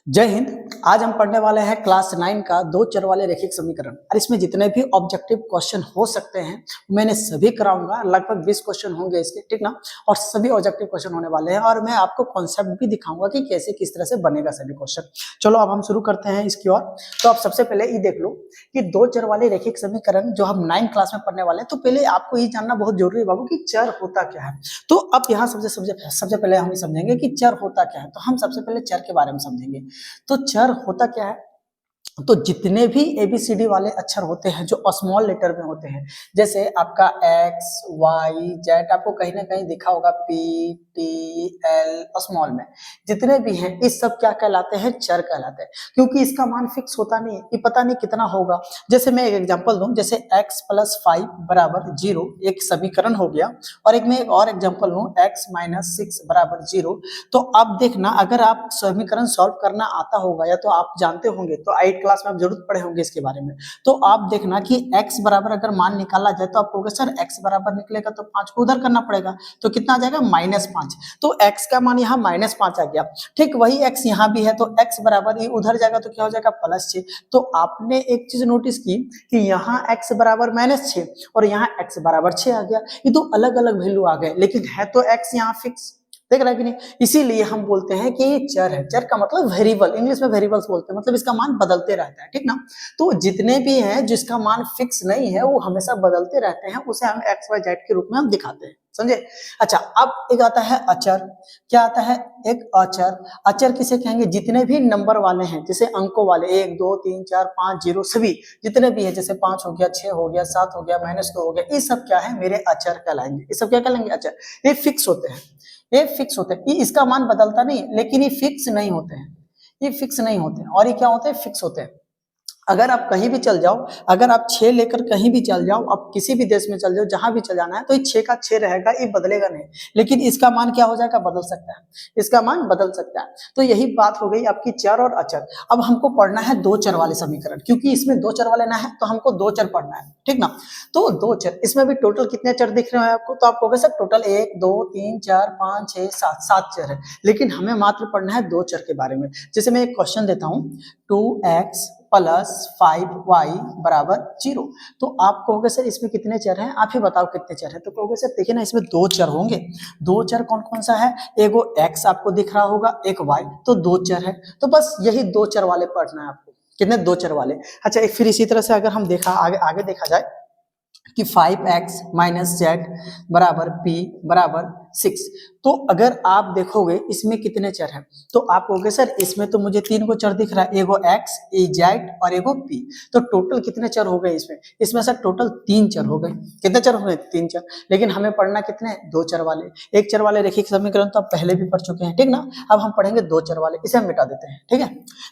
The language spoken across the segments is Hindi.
जय हिंद। आज हम पढ़ने वाले हैं क्लास 9 का दो चर वाले रैखिक समीकरण और इसमें जितने भी ऑब्जेक्टिव क्वेश्चन हो सकते हैं मैंने सभी कराऊंगा। लगभग 20 क्वेश्चन होंगे इसके, ठीक ना। और सभी ऑब्जेक्टिव क्वेश्चन होने वाले हैं और मैं आपको कॉन्सेप्ट भी दिखाऊंगा कि कैसे किस तरह से बनेगा सभी क्वेश्चन। चलो अब हम शुरू करते हैं इसकी ओर। तो आप सबसे पहले ये देख लो कि दो चर वाले रैखिक समीकरण जो हम 9 क्लास में पढ़ने वाले हैं, तो पहले आपको ये जानना बहुत जरूरी है बाबू कि चर होता क्या है। तो अब यहाँ सबसे पहले हम समझेंगे कि चर होता क्या है। तो हम सबसे पहले चर के बारे में समझेंगे। तो चर होता क्या है, तो जितने भी एबीसीडी वाले अक्षर होते हैं जो स्मॉल लेटर में होते हैं, जैसे आपका एक्स वाई जेड, आपको कहीं ना कहीं दिखा होगा पी टी एल स्मॉल में, जितने भी हैं इस सब क्या कहलाते हैं, चर कहलाते हैं। क्योंकि इसका मान फिक्स होता नहीं है, ये पता नहीं कितना होगा। जैसे मैं एक एग्जांपल दूं, जैसे x + 5 = 0 एक समीकरण हो गया, और एक और एग्जांपल लूं x - 6 = 0। तो अब देखना, अगर आप समीकरण सॉल्व करना आता होगा या तो आप जानते होंगे, तो 8 क्लास में आप जरूर पढ़े होंगे इसके बारे में। तो आप देखना कि x बराबर अगर मान निकाला जाए तो आप कहोगे सर x बराबर निकलेगा तो 5 को उधर करना पड़ेगा, तो कितना आ जाएगा -5। तो x का मान यहाँ -5 आ गया। ठीक वही x यहाँ भी है, तो x बराबर ये उधर जाएगा तो क्या हो जाएगा +6। तो आपने एक चीज नोटिस की कि यहाँ x बराबर -6 और यहाँ x बराबर 6 आ गया। ये तो अलग अलग वैल्यू आ गए, लेकिन है तो x यहाँ फिक्स, देख रहा है कि नहीं। इसीलिए हम बोलते हैं कि ये चर है। चर का मतलब वेरिएबल, इंग्लिश में वेरिएबल्स बोलते हैं, मतलब इसका मान बदलते रहता है, ठीक ना। तो जितने भी हैं जिसका मान फिक्स नहीं है वो हमेशा बदलते रहते हैं, उसे हम एक्स वाई जेड के रूप में हम दिखाते हैं, समझे। अच्छा, अब एक आता है अचर। क्या आता है, एक अचर। अचर किसे कहेंगे, जितने भी नंबर वाले हैं, जैसे अंकों वाले 1 2 3 4 5 0 सभी जितने भी है, जैसे 5 हो गया, 6 हो गया, 7 हो गया, -2 हो गया, ये सब क्या है, मेरे अचर कहलाएंगे। ये सब क्या कहलाएंगे, अचर। ये फिक्स होते हैं, ये फिक्स होते हैं। ये इसका मान बदलता नहीं, लेकिन ये फिक्स नहीं होते हैं, ये फिक्स नहीं होते हैं। और ये क्या होते हैं, फिक्स होते हैं। अगर आप कहीं भी चल जाओ, अगर आप 6 लेकर कहीं भी चल जाओ, आप किसी भी देश में चल जाओ, जहां भी चल जाना है, तो ये 6 का 6 रहेगा, ये बदलेगा नहीं। लेकिन इसका मान क्या हो जाएगा, बदल सकता है, इसका मान बदल सकता है। तो यही बात हो गई आपकी चर और अचर। अब हमको पढ़ना है दो चर वाले समीकरण, क्योंकि इसमें दो चर वाले ना है, तो हमको दो चर पढ़ना है, ठीक ना। तो दो चर, इसमें भी टोटल कितने चर दिख रहे हैं आपको, तो आप कहोगे सर टोटल 1 2 3 4 5 6 7 चर है, लेकिन हमें मात्र पढ़ना है दो चर के बारे में। जैसे मैं एक क्वेश्चन देता हूं, 2x + 5y = 0। तो आप कहोगे सर इसमें कितने चर हैं, आप ही बताओ कितने चर हैं। तो कहोगे सर देखिए ना, इसमें दो चर होंगे। दो चर कौन कौन सा है, एगो x आपको दिख रहा होगा, एक y, तो दो चर है। तो बस यही दो चर वाले पढ़ना है आपको। कितने, दो चर वाले। अच्छा, एक फिर इसी तरह से अगर हम आगे देखा जाए कि 5x - z = p = 6। तो अगर आप देखोगे इसमें कितने चर हैं, तो आप कहोगे सर इसमें तो मुझे 3 को चर दिख रहा है, एगो x, ए z और एगो p। तो टोटल कितने चर हो गए इसमें सर टोटल 3 चर हो गए। कितने चर हो गए, 3 चर। लेकिन हमें पढ़ना कितने, दो चर वाले। एक चर वाले रैखिक समीकरण तो आप पहले भी पढ़ चुके हैं, ठीक ना। अब हम पढ़ेंगे दो चर वाले, इसे हम मिटा देते हैं, ठीक है।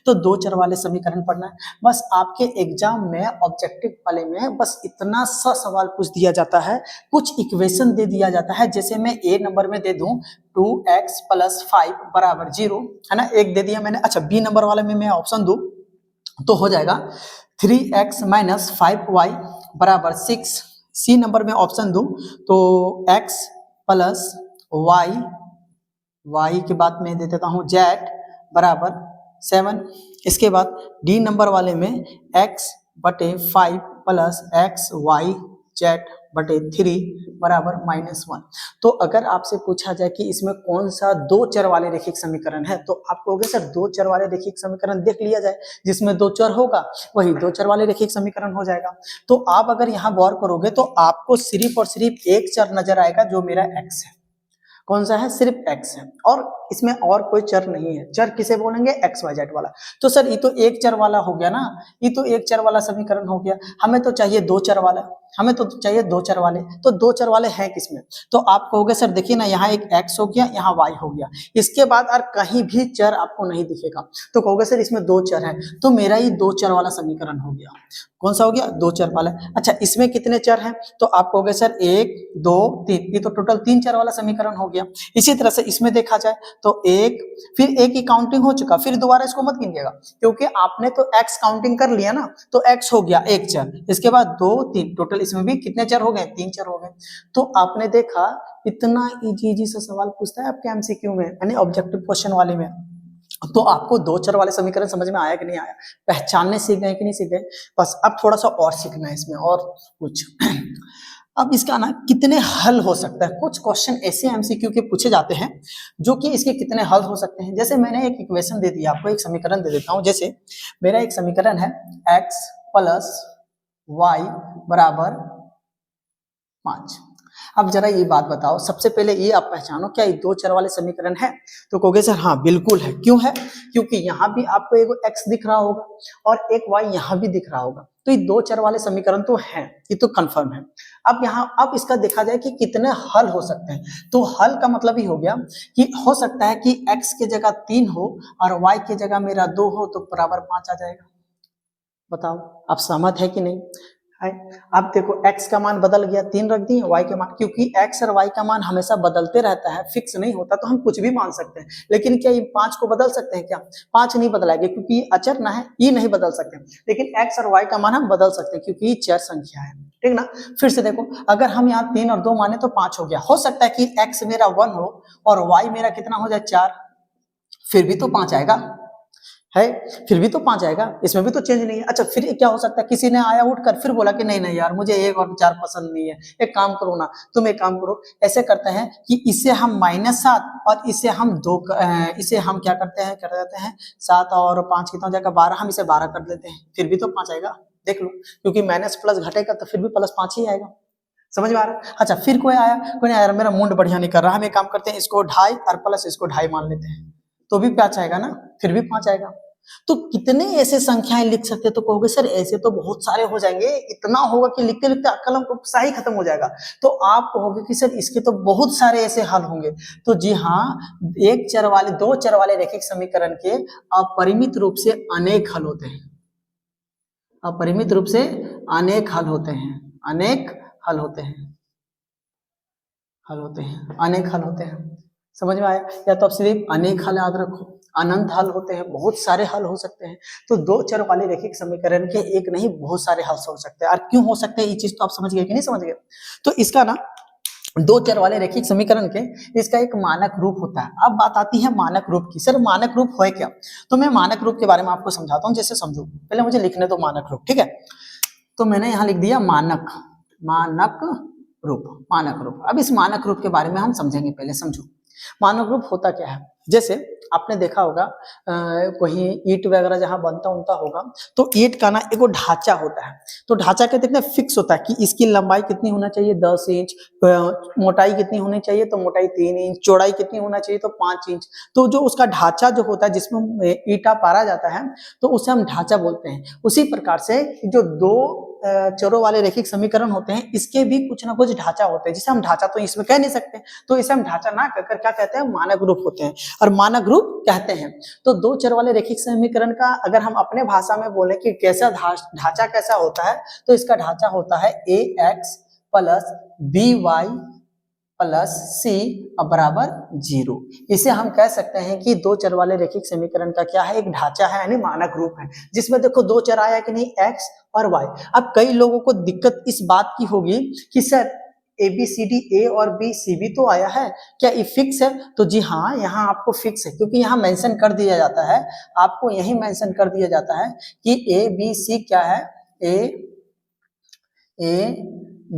तो दो चर वाले समीकरण पढ़ना है। बस आपके एग्जाम में ऑब्जेक्टिव वाले में बस इतना सा सवाल पूछ दिया जाता है, कुछ इक्वेशन दे दिया जाता है। जैसे मैं ए नंबर में दे दूं 2x + 5 = 0, है ना, एक दे दिया मैंने। अच्छा, बी नंबर वाले में मैं ऑप्शन दूं तो हो जाएगा 3x - 5y = 6। सी नंबर में ऑप्शन दूं तो x + y के बाद में दे देता हूं z = 7। इसके बाद डी नंबर वाले में x/5 + xy z/3 = -1। तो अगर आपसे पूछा जाए कि इसमें कौन सा दो चर वाले रैखिक समीकरण है, तो आप कहोगे सर दो चर वाले रैखिक समीकरण देख लिया जाए, जिसमें दो चर होगा वही दो चर वाले रैखिक समीकरण हो जाएगा। तो आप अगर यहाँ गौर करोगे तो आपको सिर्फ और सिर्फ एक चर नजर आएगा, जो मेरा x है। कौन सा है, सिर्फ x है, और इसमें और कोई चर नहीं है। चर किसे बोलेंगे, एक्स वाई जेड वाला। तो सर ये तो एक चर वाला हो गया ना, ये तो एक चर वाला समीकरण हो गया। हमें तो चाहिए दो चर वाला, हमें तो चाहिए दो चर वाले। तो दो चर वाले हैं किसमें, तो आप कहोगे सर देखिए ना, यहाँ एक x हो गया, यहाँ y हो गया, इसके बाद और कहीं भी चर आपको नहीं दिखेगा। तो कहोगे सर इसमें दो चर है, तो मेरा ये दो चर वाला समीकरण हो गया। कौन सा हो गया, दो चर वाला। अच्छा, इसमें कितने चर हैं, तो आप कहोगे सर 1 2 3, ये तो टोटल 3 चर वाला समीकरण हो गया। इसी तरह से इसमें देखा जाए तो एक, फिर एक की काउंटिंग हो चुका, फिर दोबारा इसको मत गिनिएगा, क्योंकि आपने तो x काउंटिंग कर लिया ना, तो x हो गया एक चर, इसके बाद 2 3, टोटल इसमें भी कितने चर हो गए, 3 चर हो गए। तो आपने देखा इतना इजी सा सवाल पूछता है आपके एमसीक्यू में, यानी ऑब्जेक्टिव क्वेश्चन वाले में। तो आपको दो चर वाले समीकरण समझ में आया कि नहीं आया, पहचानने सीख गए कि नहीं सीख गए? बस अब थोड़ा सा और सीखना है इसमें और कुछ। अब इसका ना कितने हल हो सकता है, कुछ क्वेश्चन ऐसे एमसीक्यू के पूछे जाते हैं जो कि इसके कितने हल हो सकते हैं। जैसे मैंने एक इक्वेशन दे दी आपको, एक समीकरण दे देता हूं। जैसे मेरा एक समीकरण है x प्लस वाई बराबर 5। अब जरा ये बात बताओ, सबसे पहले ये आप पहचानो, क्या ये दो चर वाले समीकरण है? तो कहोगे सर हाँ बिल्कुल है। क्यों है? क्योंकि यहाँ भी आपको एक x दिख रहा होगा और एक y यहाँ भी दिख रहा होगा, तो ये दो चर वाले समीकरण तो हैं, ये तो कंफर्म है। अब यहाँ अब इसका देखा जाए कि कितने हल हो सकते हैं। तो हल का मतलब ही हो गया कि हो सकता है कि x की जगह 3 हो और y की जगह मेरा 2 हो, तो बराबर 5 आ जाएगा। बताओ आप सहमत है कि नहीं है? अब देखो x का मान बदल गया, 3 रख दिए, y का मान, क्योंकि x और y का मान हमेशा बदलते रहता है, फिक्स नहीं होता, तो हम कुछ भी मान सकते हैं। लेकिन क्या ये 5 को बदल सकते हैं क्या? 5 नहीं बदलाएंगे क्योंकि ये अचर ना है, ये नहीं बदल सकते। लेकिन x और y का मान हम बदल सकते हैं क्योंकि ये चर संख्या है, ठीक ना। फिर से देखो, अगर हम यहाँ 3 और 2 माने तो 5 हो गया। हो सकता है कि x मेरा 1 हो और y मेरा कितना हो जाए 4, फिर भी तो 5 आएगा है, फिर भी तो 5 आएगा, इसमें भी तो चेंज नहीं है। अच्छा फिर क्या हो सकता है, किसी ने आया उठकर फिर बोला कि नहीं नहीं यार मुझे 1 और 4 पसंद नहीं है, एक काम करो ना, तुम एक काम करो, ऐसे करते हैं कि इसे हम -7 और इसे हम 2, इसे हम क्या करते हैं, कर देते हैं 7 और 5 कितना हो जाएगा 12, हम इसे 12 कर देते हैं, फिर भी तो 5 आएगा। देख लो, क्योंकि माइनस प्लस घटेगा तो फिर भी प्लस 5 ही आएगा। समझ में आ रहा है? अच्छा फिर कोई आया, कोई नहीं आया, मेरा मूड बढ़िया नहीं कर रहा, हम एक काम करते हैं, इसको 2.5 और प्लस इसको 2.5 मान लेते हैं, तो भी 5 आएगा ना, फिर भी 5 आएगा। तो कितने ऐसे संख्याएं लिख सकते, तो कहोगे सर ऐसे तो बहुत सारे हो जाएंगे, इतना होगा कि लिखते लिखते कलम को स्याही खत्म हो जाएगा। तो आप कहोगे कि सर इसके तो बहुत सारे ऐसे हल होंगे। तो जी हाँ, दो चर वाले रैखिक समीकरण के अपरिमित रूप से अनेक हल होते हैं, अपरिमित रूप से अनेक हल होते हैं, अनेक हल होते हैं, हल होते हैं, अनेक हल होते हैं। समझ में आया? या तो आप सिर्फ अनेक हल याद रखो, अनंत हल होते हैं, बहुत सारे हल हो सकते हैं। तो दो चर वाले रैखिक समीकरण के एक नहीं बहुत सारे हल हो सकते हैं। और क्यों हो सकते हैं ये चीज तो आप समझ गए कि नहीं समझ गए? तो इसका ना दो चर वाले रैखिक समीकरण के इसका एक मानक रूप होता है। अब बात आती है मानक रूप की। सर मानक रूप है क्या? तो मैं मानक रूप के बारे में आपको समझाता हूँ, जैसे समझो, पहले मुझे लिखने दो मानक रूप, ठीक है। तो मैंने यहाँ लिख दिया मानक, मानक रूप, मानक रूप। अब इस मानक रूप के बारे में हम समझेंगे, पहले समझो मानक रूप होता क्या है। जैसे आपने देखा होगा कहीं ईंट वगैरह जहां बनता उनता होगा, तो ईंट का ना एक ढांचा होता है। तो ढांचा कहते हैं फिक्स होता है कि इसकी लंबाई कितनी होना चाहिए 10 इंच, मोटाई कितनी होनी चाहिए तो मोटाई 3 इंच, चौड़ाई कितनी होना चाहिए तो 5 इंच। तो जो उसका ढांचा जो होता है जिसमें ईंटा पारा जाता है, तो उसे हम ढांचा बोलते हैं। उसी प्रकार से जो दो चरों वाले रैखिक समीकरण होते हैं, इसके भी कुछ ना कुछ ढांचा होते हैं, जिसे हम ढांचा तो इसमें कह नहीं सकते, तो इसे हम ढांचा ना कहकर क्या कहते हैं, मानक रूप होते हैं और मानक रूप कहते हैं। तो दो चर वाले रैखिक समीकरण का अगर हम अपने भाषा में बोले कि कैसा ढांचा कैसा होता है, तो इसका ढांचा होता है ax प्लस by प्लस सी बराबर 0। इसे हम कह सकते हैं कि दो चर वाले रैखिक समीकरण का क्या है, एक ढांचा है, यानी मानक रूप है, जिसमें देखो दो चर आया कि नहीं, x और y। अब कई लोगों को दिक्कत इस बात की होगी कि sir A B C D, A और बी सी भी तो आया है, क्या ये फिक्स है? तो जी हाँ, यहाँ आपको फिक्स है, क्योंकि यहाँ मेंशन कर दिया जाता है, आपको यही मेंशन कर दिया जाता है कि ए बी सी क्या है, ए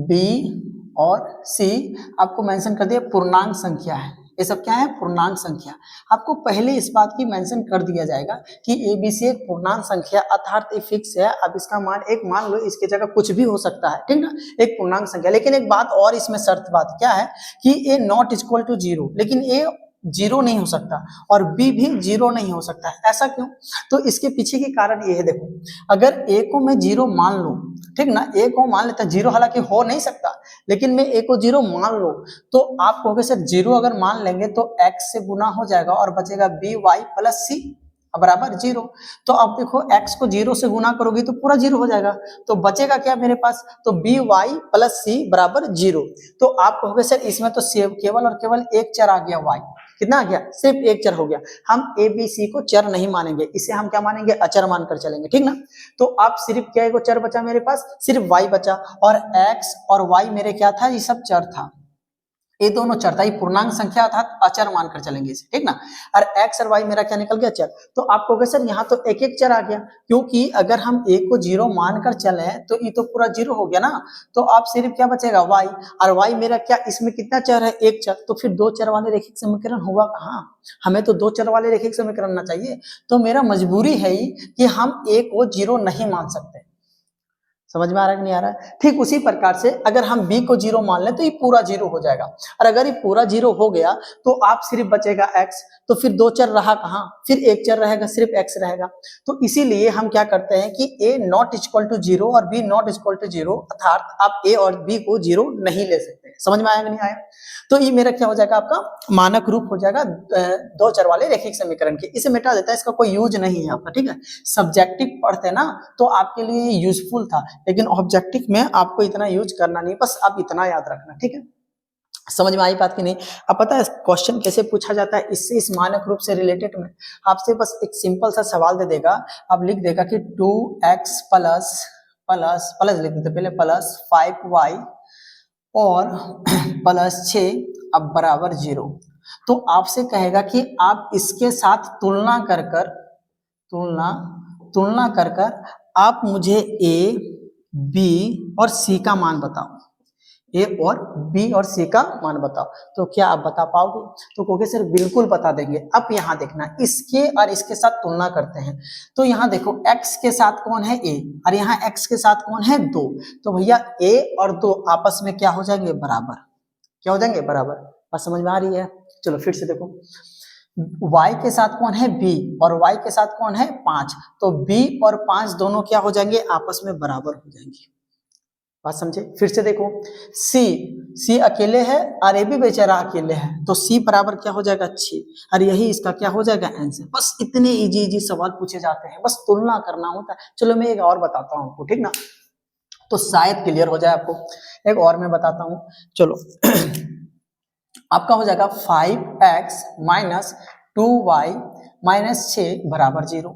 बी और सी आपको मेंशन कर दिया पूर्णांक संख्या है। ये सब क्या है, पूर्णांक संख्या। आपको पहले इस बात की मेंशन कर दिया जाएगा कि ए बी सी एक पूर्णांक संख्या, अर्थात ये फिक्स है। अब इसका मान एक मान लो, इसकी जगह कुछ भी हो सकता है, ठीक ना, एक पूर्णांक संख्या। लेकिन एक बात और इसमें शर्त बात क्या है कि ए नॉट इक्वल टू 0, लेकिन ए 0 नहीं हो सकता और बी भी 0 नहीं हो सकता है। ऐसा क्यों? तो इसके पीछे के कारण ये है, देखो अगर ए को मैं 0 मान लूं, ठीक ना, ए को मान लेता, 0 हालांकि हो नहीं सकता, लेकिन मैं ए को 0 मान लूं, तो आप कहोगे सर 0 अगर मान लेंगे तो x से गुना हो जाएगा और बचेगा बी वाई प्लस सी बराबर 0। तो अब देखो x को 0 से गुना करोगी तो पूरा 0 हो जाएगा, तो बचेगा क्या मेरे पास, तो बी वाई प्लस सी बराबर 0। तो आप कहोगे सर इसमें तो केवल और केवल एक चर आ गया y, कितना आ गया, सिर्फ एक चर हो गया। हम ए बी सी को चर नहीं मानेंगे, इसे हम क्या मानेंगे, अचर मानकर चलेंगे, ठीक ना। तो आप सिर्फ क्या एक चर बचा मेरे पास, सिर्फ y बचा, और x और y मेरे क्या था, ये सब चर था। ये दोनों चर था, ये पूर्णांक संख्या अर्थात अचर मानकर चलेंगे इसे, ठीक ना। और x और y मेरा क्या निकल गया, चर। तो आप कहोगे सर यहाँ तो एक एक चर आ गया, क्योंकि अगर हम a को 0 मानकर चले तो ये तो पूरा 0 हो गया ना। तो आप सिर्फ क्या बचेगा, y, और y मेरा क्या, इसमें कितना चर है, एक चर। तो फिर दो चर वाले रैखिक समीकरण होगा कहाँ, हमें तो दो चर वाले रैखिक समीकरण ना चाहिए। तो मेरा मजबूरी है ही कि हम a को 0 नहीं मान सकते। समझ में आ रहा है कि नहीं आ रहा है। ठीक उसी प्रकार से अगर हम b को 0 मान लें तो ये पूरा 0 हो जाएगा, और अगर ये पूरा 0 हो गया तो आप सिर्फ बचेगा x। तो फिर दो चर रहा कहाँ, फिर एक चर रहेगा, सिर्फ x रहेगा। तो इसीलिए हम क्या करते हैं कि a नॉट इक्वल टू 0 और b नॉट इक्वल टू 0, अर्थात आप a और b को 0 नहीं ले सकते। समझ में आया कि नहीं आया। तो ये मेरा क्या हो जाएगा, आपका मानक रूप हो जाएगा दो चर वाले रैखिक समीकरण के। इसे मिटा देता है, इसका कोई यूज नहीं है आपका, ठीक है। सब्जेक्टिव पढ़ते ना तो आपके लिए यूजफुल था, लेकिन ऑब्जेक्टिव में आपको इतना यूज करना नहीं, बस आप इतना याद रखना, ठीक है। समझ में आई बात की नहीं। अब पता है क्वेश्चन कैसे पूछा जाता है, इससे इस मानक रूप से रिलेटेड में आपसे बस एक सिंपल सा सवाल दे देगा। अब लिख देगा कि 2x प्लस प्लस प्लस लिख देते पहले, प्लस 5y और प्लस 6 अब बराबर 0। तो आपसे कहेगा कि आप इसके साथ तुलना कर कर आप मुझे a, b और c का मान बताओ, ए और बी और सी का मान बताओ। तो क्या आप बता पाओगे, तो कहोगे सर बिल्कुल बता देंगे। अब यहाँ देखना, इसके और इसके साथ तुलना करते हैं। तो यहाँ देखो x के साथ कौन है, a, और यहाँ x के साथ कौन है, 2। तो भैया a और 2 आपस में क्या हो जाएंगे, बराबर। क्या हो जाएंगे, बराबर। बात समझ में आ रही है। चलो फिर से देखो, y के साथ कौन है, b, और y के साथ कौन है, 5। तो b और 5 दोनों क्या हो जाएंगे, आपस में बराबर हो जाएंगे। बात समझे। फिर से देखो, C अकेले है और ए भी बेचारा अकेले है, तो C बराबर क्या हो जाएगा, 6, और यही इसका क्या हो जाएगा, आंसर। बस इतने इजी सवाल पूछे जाते हैं, बस तुलना करना होता है। चलो मैं एक और बताता हूँ आपको, ठीक ना, तो शायद क्लियर हो जाए आपको। एक और मैं बताता हूँ, चलो आपका हो जाएगा 5x माइनस 2y माइनस 6 बराबर 0।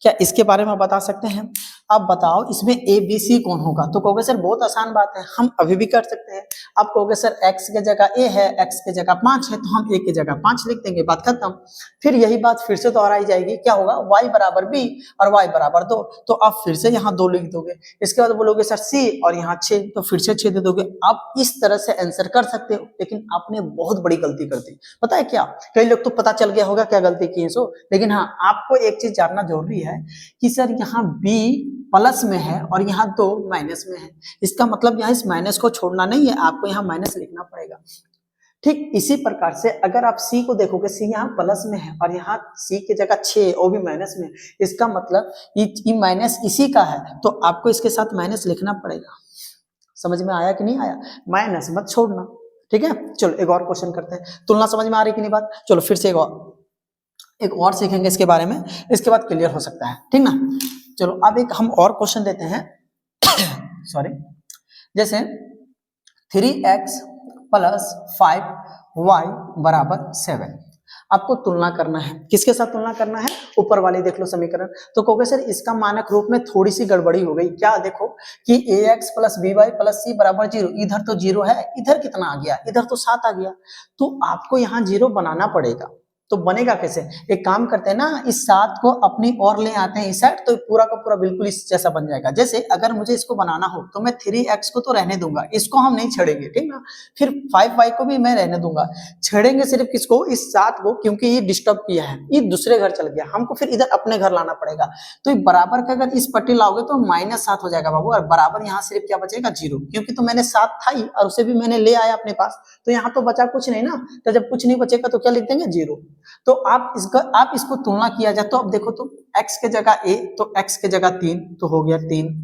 क्या इसके बारे में बता सकते हैं। अब बताओ इसमें ए बी सी कौन होगा। तो कहोगे सर बहुत आसान बात है, हम अभी भी कर सकते हैं। अब कहोगे सर x के जगह a है, x के जगह 5 है, तो हम a के जगह 5 लिख देंगे, बात खत्म। फिर यही बात फिर से दोहराई जाएगी, क्या होगा, y बराबर b और y बराबर 2, तो आप फिर से यहाँ 2 लिख दोगे। इसके बाद बोलोगे सर c और यहाँ 6, तो फिर से 6 दे दोगे। आप इस तरह से आंसर कर सकते हो, लेकिन आपने बहुत बड़ी गलती कर दी। पता है क्या, कई लोग तो पता चल गया होगा क्या गलती की है सो, लेकिन हाँ आपको एक चीज जानना जरूरी है कि सर यहाँ b प्लस में है और यहाँ 2 माइनस में है। इसका मतलब यहाँ इस माइनस को छोड़ना नहीं है, आपको यहाँ माइनस लिखना पड़ेगा। ठीक इसी प्रकार से अगर आप c को देखोगे, c यहाँ प्लस में है और यहाँ c की जगह 6 वो भी माइनस में, इसका मतलब ये माइनस इसी का है, तो आपको इसके साथ माइनस लिखना पड़ेगा। समझ में आया कि नहीं आया, माइनस मत छोड़ना, ठीक है। चलो एक और क्वेश्चन करते हैं, तुलना समझ में आ रही कि नहीं बात। चलो फिर से एक और सीखेंगे इसके बारे में, इसके बाद क्लियर हो सकता है, ठीक ना। चलो अब एक हम और क्वेश्चन देते हैं सॉरी, जैसे 3x प्लस 5y बराबर 7। आपको तुलना करना है, किसके साथ तुलना करना है, ऊपर वाली देख लो समीकरण। तो कहोगे सर इसका मानक रूप में थोड़ी सी गड़बड़ी हो गई। क्या देखो कि ax plus by plus c बराबर 0, इधर तो 0 है, इधर कितना आ गया, इधर तो 7 आ गया। तो आपको यहाँ 0 बनाना पड़ेगा। तो बनेगा कैसे, एक काम करते हैं ना, इस 7 को अपनी ओर ले आते हैं इस साइड, तो पूरा का पूरा बिल्कुल इस जैसा बन जाएगा। जैसे अगर मुझे इसको बनाना हो तो मैं 3x को तो रहने दूंगा, इसको हम नहीं छेड़ेंगे, ठीक ना। फिर 5y को भी मैं रहने दूंगा, छेड़ेंगे सिर्फ किसको, इस 7 को, क्योंकि ये डिस्टर्ब किया है, ये दूसरे घर चल गया, हमको फिर इधर अपने घर लाना पड़ेगा। तो ये बराबर का अगर इस पट्टी लाओगे तो -7 हो जाएगा बाबू, और बराबर यहाँ सिर्फ क्या बचेगा, 0, क्योंकि तो मैंने 7 था ही और उसे भी मैंने ले आया अपने पास, तो यहाँ तो बचा कुछ नहीं ना। तो जब कुछ नहीं बचेगा तो क्या लिख देंगे, 0। तो आप इसको तुलना किया जाए तो अब देखो, तो x के जगह a, तो x के जगह 3, तो हो गया 3,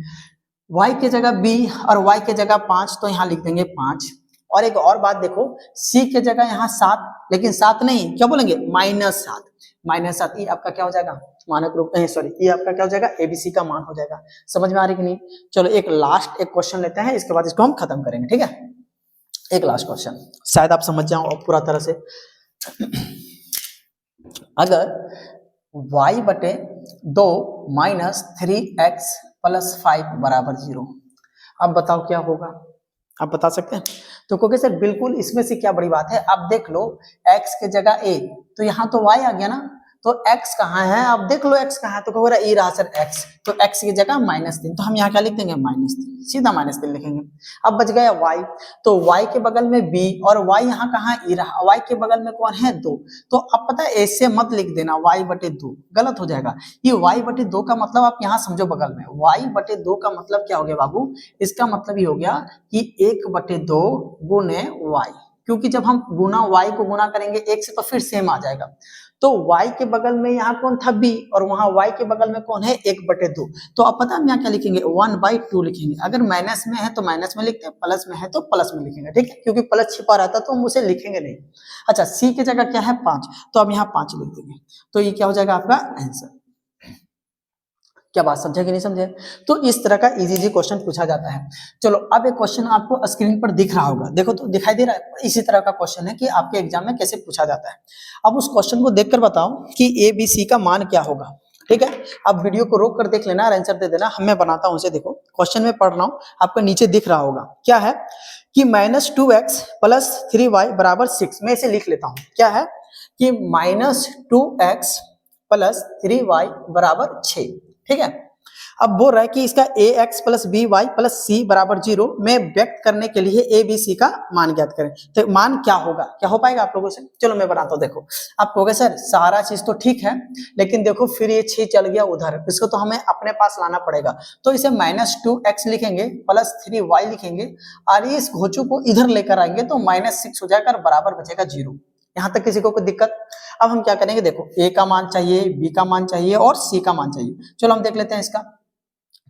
y के जगह b और y के जगह 5, तो यहाँ लिख देंगे 5। और एक और बात देखो, c के जगह यहाँ 7, लेकिन 7 नहीं, क्या बोलेंगे, -7। ये आपका क्या हो जाएगा, मानक रूप, सॉरी, ये आपका क्या हो जाएगा, एबीसी का मान हो जाएगा। समझ में आ रही कि नहीं। चलो एक लास्ट एक क्वेश्चन लेते हैं, इसके बाद इसको हम खत्म करेंगे, ठीक है। एक लास्ट क्वेश्चन, शायद आप समझ जाओ पूरा तरह से। अगर y बटे 2 माइनस 3x प्लस 5 बराबर 0, अब बताओ क्या होगा। आप बता सकते हैं? तो कहोगे सर बिल्कुल इसमें से क्या बड़ी बात है, आप देख लो x के जगह a, तो यहाँ तो y आ गया ना, तो x कहाँ है, आप देख लो x कहाँ है, तो कहोगे ये रहा सर x, तो x की जगह -3, तो हम यहाँ क्या लिख देंगे -3, सीधा -3 लिखेंगे। अब बच गया y, तो y के बगल में b और y यहाँ कहाँ ई रहा, y के बगल में कौन है 2, तो अब पता है ऐसे मत लिख देना y/2, गलत हो जाएगा। ये y/2 का मतलब आप यहाँ समझो बगल में, y/2 का मतलब क्या हो गया बाबू, इसका मतलब ये हो गया कि 1/2 गुने y, क्योंकि जब हम गुना y को गुना करेंगे 1 से तो फिर सेम आ जाएगा, तो y के बगल में यहाँ कौन था b और वहां y के बगल में कौन है 1/2, तो अब पता हम यहाँ क्या लिखेंगे 1/2 लिखेंगे। अगर माइनस में है तो माइनस में लिखते हैं, प्लस में है तो प्लस में लिखेंगे, ठीक है, क्योंकि प्लस छिपा रहता तो हम उसे लिखेंगे नहीं। अच्छा c की जगह क्या है 5, तो अब यहाँ 5 लिख देंगे, तो ये क्या हो जाएगा आपका आंसर। क्या बात समझे कि नहीं समझे? तो इस तरह का इजी क्वेश्चन पूछा जाता है। चलो अब एक क्वेश्चन आपको स्क्रीन पर दिख रहा होगा, देखो तो दिखाई दे रहा है, इसी तरह का क्वेश्चन है कि आपके एग्जाम में कैसे पूछा जाता है। अब उस क्वेश्चन को देखकर बताओ कि ABC का मान क्या होगा, ठीक है। अब वीडियो को रोक कर देख लेना और आंसर दे देना, मैं बनाता हूं उसे। देखो क्वेश्चन में पढ़ रहा हूं, आपको नीचे दिख रहा होगा क्या है कि -2x + 3y = 6, मैं इसे लिख लेता हूं। क्या है कि -2x + 3y = 6, ठीक है। अब बोल रहा है कि इसका ax + by + c = 0 में व्यक्त करने के लिए ABC का मान ज्ञात करें, तो मान क्या होगा, क्या हो पाएगा आप लोगों से? चलो मैं बनाता हूं। देखो आप कहोगे सर सारा चीज तो ठीक है, लेकिन देखो फिर ये 6 चल गया उधर, इसको तो हमें अपने पास लाना पड़ेगा, तो इसे -2x लिखेंगे + 3y लिखेंगे और इस घोचू को इधर लेकर आएंगे तो -6 हो जाएगा और बराबर बचेगा 0। यहाँ तक किसी को कोई दिक्कत? अब हम क्या करेंगे, देखो a का मान चाहिए, b का मान चाहिए और c का मान चाहिए। चलो हम देख लेते हैं इसका।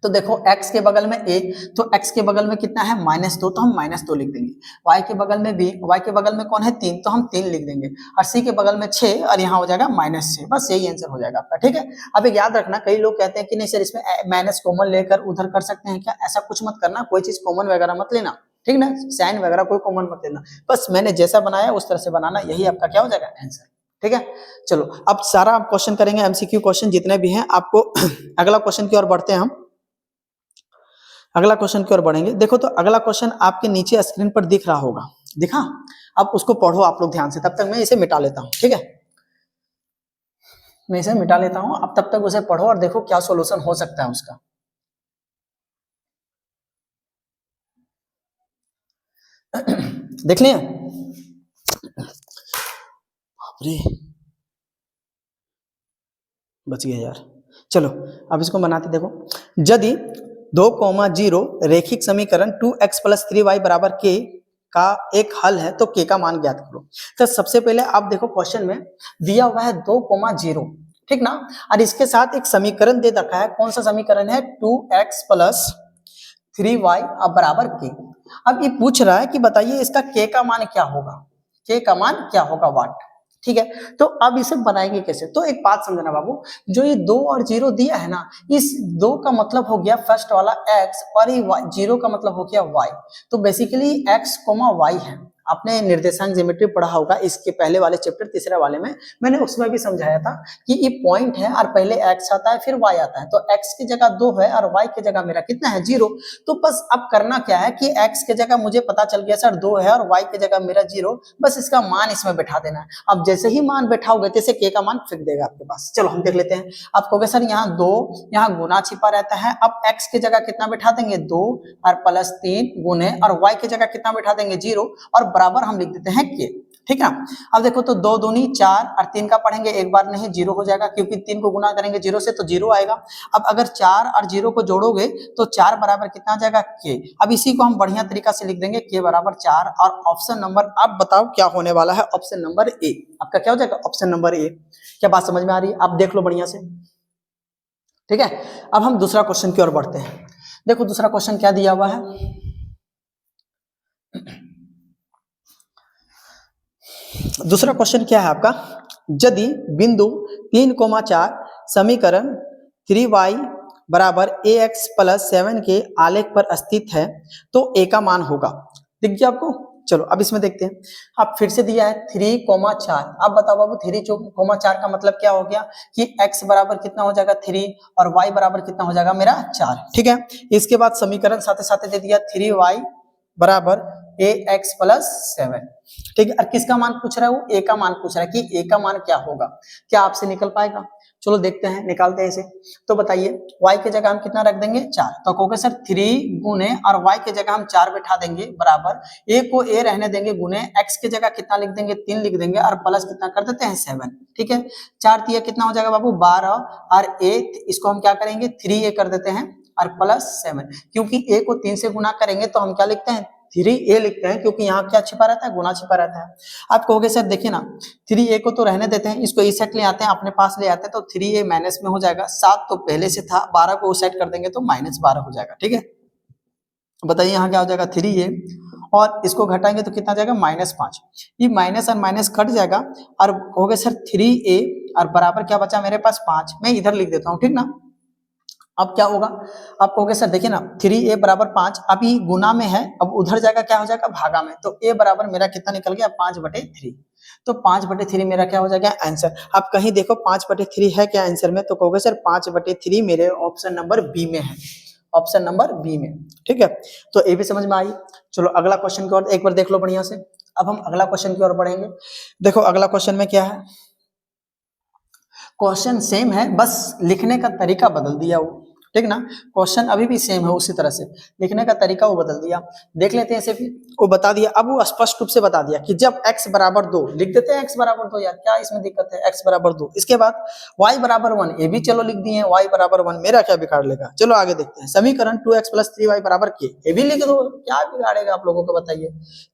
तो देखो x के बगल में a, तो x के बगल में कितना है -2, तो हम -2 लिख देंगे। y के बगल में b, y के बगल में कौन है 3, तो हम 3 लिख देंगे। और c के बगल में 6 और यहाँ हो जाएगा -6, बस यही आंसर हो जाएगा आपका, ठीक है। अब एक याद रखना, कई लोग कहते हैं कि नहीं सर इसमें माइनस कॉमन लेकर उधर कर सकते हैं क्या, ऐसा कुछ मत करना, कोई चीज कॉमन वगैरह मत लेना, ठीक ना, साइन वगैरह कोई कॉमन मत लेना, बस मैंने जैसा बनाया उस तरह से बनाना, यही आपका क्या हो जाएगा आंसर, ठीक है। चलो अब सारा आप क्वेश्चन करेंगे, MCQ क्वेश्चन जितने भी हैं आपको। अगला क्वेश्चन की ओर बढ़ते हैं हम, अगला क्वेश्चन की ओर बढ़ेंगे। देखो तो अगला क्वेश्चन आपके नीचे स्क्रीन पर दिख रहा होगा, दिखा? अब उसको पढ़ो आप लोग ध्यान से, तब तक मैं इसे मिटा लेता हूं, ठीक है, मैं इसे मिटा लेता हूं, अब तब तक उसे पढ़ो और देखो क्या सॉल्यूशन हो सकता है उसका। देख लिया? बच गया यार। चलो अब इसको बनाते, देखो यदि 2,0 रेखिक समीकरण 2x + 3y = k का एक हल है तो k का मान ज्ञात करो। तो सबसे पहले आप देखो क्वेश्चन में दिया हुआ है 2,0, ठीक ना, और इसके साथ एक समीकरण दे रखा है, कौन सा समीकरण है 2x + 3y = k। अब ये पूछ रहा है कि बताइए इसका k का मान क्या होगा, k का मान क्या होगा वाट, ठीक है। तो अब इसे बनाएंगे कैसे, तो एक बात समझना बाबू, जो ये 2 और 0 दिया है ना, इस 2 का मतलब हो गया फर्स्ट वाला x और ये 0 का मतलब हो गया y, तो बेसिकली x, y है। आपने निर्देशांक ज्योमेट्री पढ़ा होगा इसके पहले वाले चैप्टर, तीसरे वाले में मैंने उसमें भी समझाया था कि ये पॉइंट है और पहले x आता है फिर y आता है, तो x की जगह 2 है और y की जगह मेरा कितना है 0। तो बस अब करना क्या है कि x की जगह मुझे पता चल गया सर 2 है और y की जगह मेरा 0, बस इसका मान इसमें बैठा देना है। अब जैसे ही मान बैठाओगे जैसे k का मान फिर देगा आपके पास। चलो हम देख लेते हैं। आप कहोगे सर यहाँ 2, यहाँ गुना छिपा रहता है, अब x की जगह कितना बैठा देंगे 2 और +3 गुने और y की जगह कितना बैठा देंगे 0 और बराबर हम लिख देते हैं k, ठीक है। अब देखो तो 2 दूनी 4 और 3 का पढ़ेंगे एक बार नहीं 0 हो जाएगा, क्योंकि 3 को गुना करेंगे 0 से तो 0 आएगा। अब अगर 4 और 0 को जोड़ोगे तो 4 बराबर कितना आ जाएगा k। अब इसी को हम बढ़िया तरीका से लिख देंगे k = 4 और ऑप्शन नंबर, आप बताओ क्या होने वाला है, ऑप्शन नंबर ए आपका क्या हो जाएगा, ऑप्शन नंबर ए। क्या बात समझ में आ रही है? आप देख लो बढ़िया से, ठीक है। अब हम दूसरा क्वेश्चन की ओर बढ़ते हैं। देखो दूसरा क्वेश्चन क्या दिया हुआ है, दूसरा क्वेश्चन क्या है आपका, यदि बिंदु 3,4 समीकरण 3y = ax + 7 के आलेख पर स्थित है तो a का मान होगा। दिख गया आपको? चलो अब इसमें देखते हैं। अब फिर से दिया है 3,4, अब बताओ बाबू 3,4 का मतलब क्या हो गया कि x बराबर कितना हो जाएगा 3 और y बराबर कितना हो जाएगा मेरा 4, ठीक है। इसके बाद समीकरण साथ साथ दे दिया 3y बराबर ए एक्स प्लस 7। ठीक है, और किसका मान पूछ रहा है? वो ए का मान पूछ रहा है कि ए का मान क्या होगा। क्या आपसे निकल पाएगा? चलो देखते हैं, निकालते हैं इसे। तो बताइए y की जगह हम कितना रख देंगे? 4। तो कहोगे सर 3 गुने और y की जगह हम 4 बैठा देंगे बराबर a को a रहने देंगे गुने x की जगह कितना लिख देंगे? 3 लिख देंगे और प्लस कितना कर देते हैं? 7। ठीक है, 4 तिया कितना हो जाएगा बाबू? 12 और a इसको हम क्या करेंगे? 3a कर देते हैं और प्लस 7, क्योंकि a को 3 से गुना करेंगे तो हम क्या लिखते हैं? 3a लिखते हैं, क्योंकि यहाँ क्या छिपा रहता है? गुना छिपा रहता है। आप कहोगे सर देखिए ना 3a को तो रहने देते हैं, इसको इस साइड ले आते हैं, अपने पास ले आते हैं, तो 3a माइनस में हो जाएगा। 7 तो पहले से था, 12 को उस साइड कर देंगे तो -12 हो जाएगा। ठीक है, बताइए यहाँ क्या हो जाएगा? 3a और इसको घटाएंगे तो कितना जाएगा? -5। ये माइनस और माइनस कट जाएगा और कहोगे सर 3a और बराबर क्या बचा मेरे पास? 5। मैं इधर लिख देता हूँ, ठीक ना। अब क्या होगा? आप कहोगे सर देखिए ना 3a बराबर 5, अभी गुना में है, अब उधर जाएगा क्या हो जाएगा? भागा में। तो a बराबर मेरा कितना निकल गया? 5/3। तो 5/3 मेरा क्या हो जाएगा? आंसर। आप कहीं देखो 5/3 है क्या आंसर में? तो कहोगे सर 5/3 मेरे ऑप्शन नंबर बी में है, ऑप्शन नंबर बी में। ठीक है, तो ये भी समझ में आई। चलो अगला क्वेश्चन की ओर एक बार देख लो बढ़िया से। अब हम अगला क्वेश्चन की ओर बढ़ेंगे। देखो अगला क्वेश्चन में क्या है? क्वेश्चन सेम है, बस लिखने का तरीका बदल दिया वो। ठीक ना, क्वेश्चन अभी भी सेम है, उसी तरह से लिखने का तरीका वो बदल दिया। देख लेते हैं इसे भी। वो बता दिया, अब वो स्पष्ट रूप से बता दिया कि जब x बराबर 2 लिख देते हैं, x बराबर 2 यार, क्या इसमें दिक्कत है? x बराबर 2, इसके बाद y बराबर 1, ये भी चलो लिख दिए, y बराबर 1, मेरा क्या बिगाड़ लेगा? चलो आगे देखते हैं। समीकरण 2x + 3y बराबर k, ये भी लिख दो, क्या बिगाड़ेगा आप लोगों को? बताइए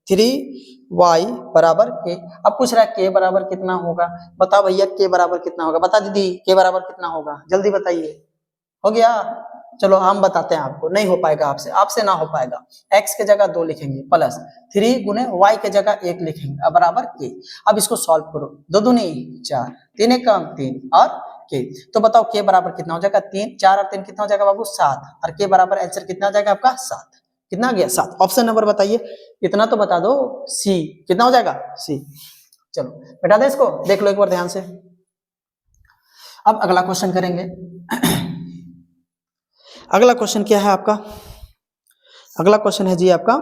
3y बराबर k। अब पूछ रहा है k बराबर कितना होगा? बताओ भैया k बराबर कितना होगा? बता दीदी k बराबर कितना होगा? जल्दी बताइए। हो गया? चलो हम बताते हैं आपको, नहीं हो पाएगा आपसे, आपसे ना हो पाएगा। x के जगह 2 लिखेंगे प्लस 3 गुने y के जगह 1 लिखेंगे बराबर k। अब इसको सॉल्व करो, 2 दूनी 4, 3 एकम 3 और k। तो बताओ k बराबर कितना हो जाएगा? 3, 4 और 3 कितना हो जाएगा बाबू? 7। और k बराबर आंसर कितना आ जाएगा आपका? 7। कितना आ गया? 7। ऑप्शन नंबर बताइए, इतना तो बता दो, सी। कितना हो जाएगा? सी। चलो बेटा दे इसको, देख लो एक बार ध्यान से। अब अगला क्वेश्चन करेंगे। अगला क्वेश्चन क्या है आपका? अगला क्वेश्चन है जी आपका,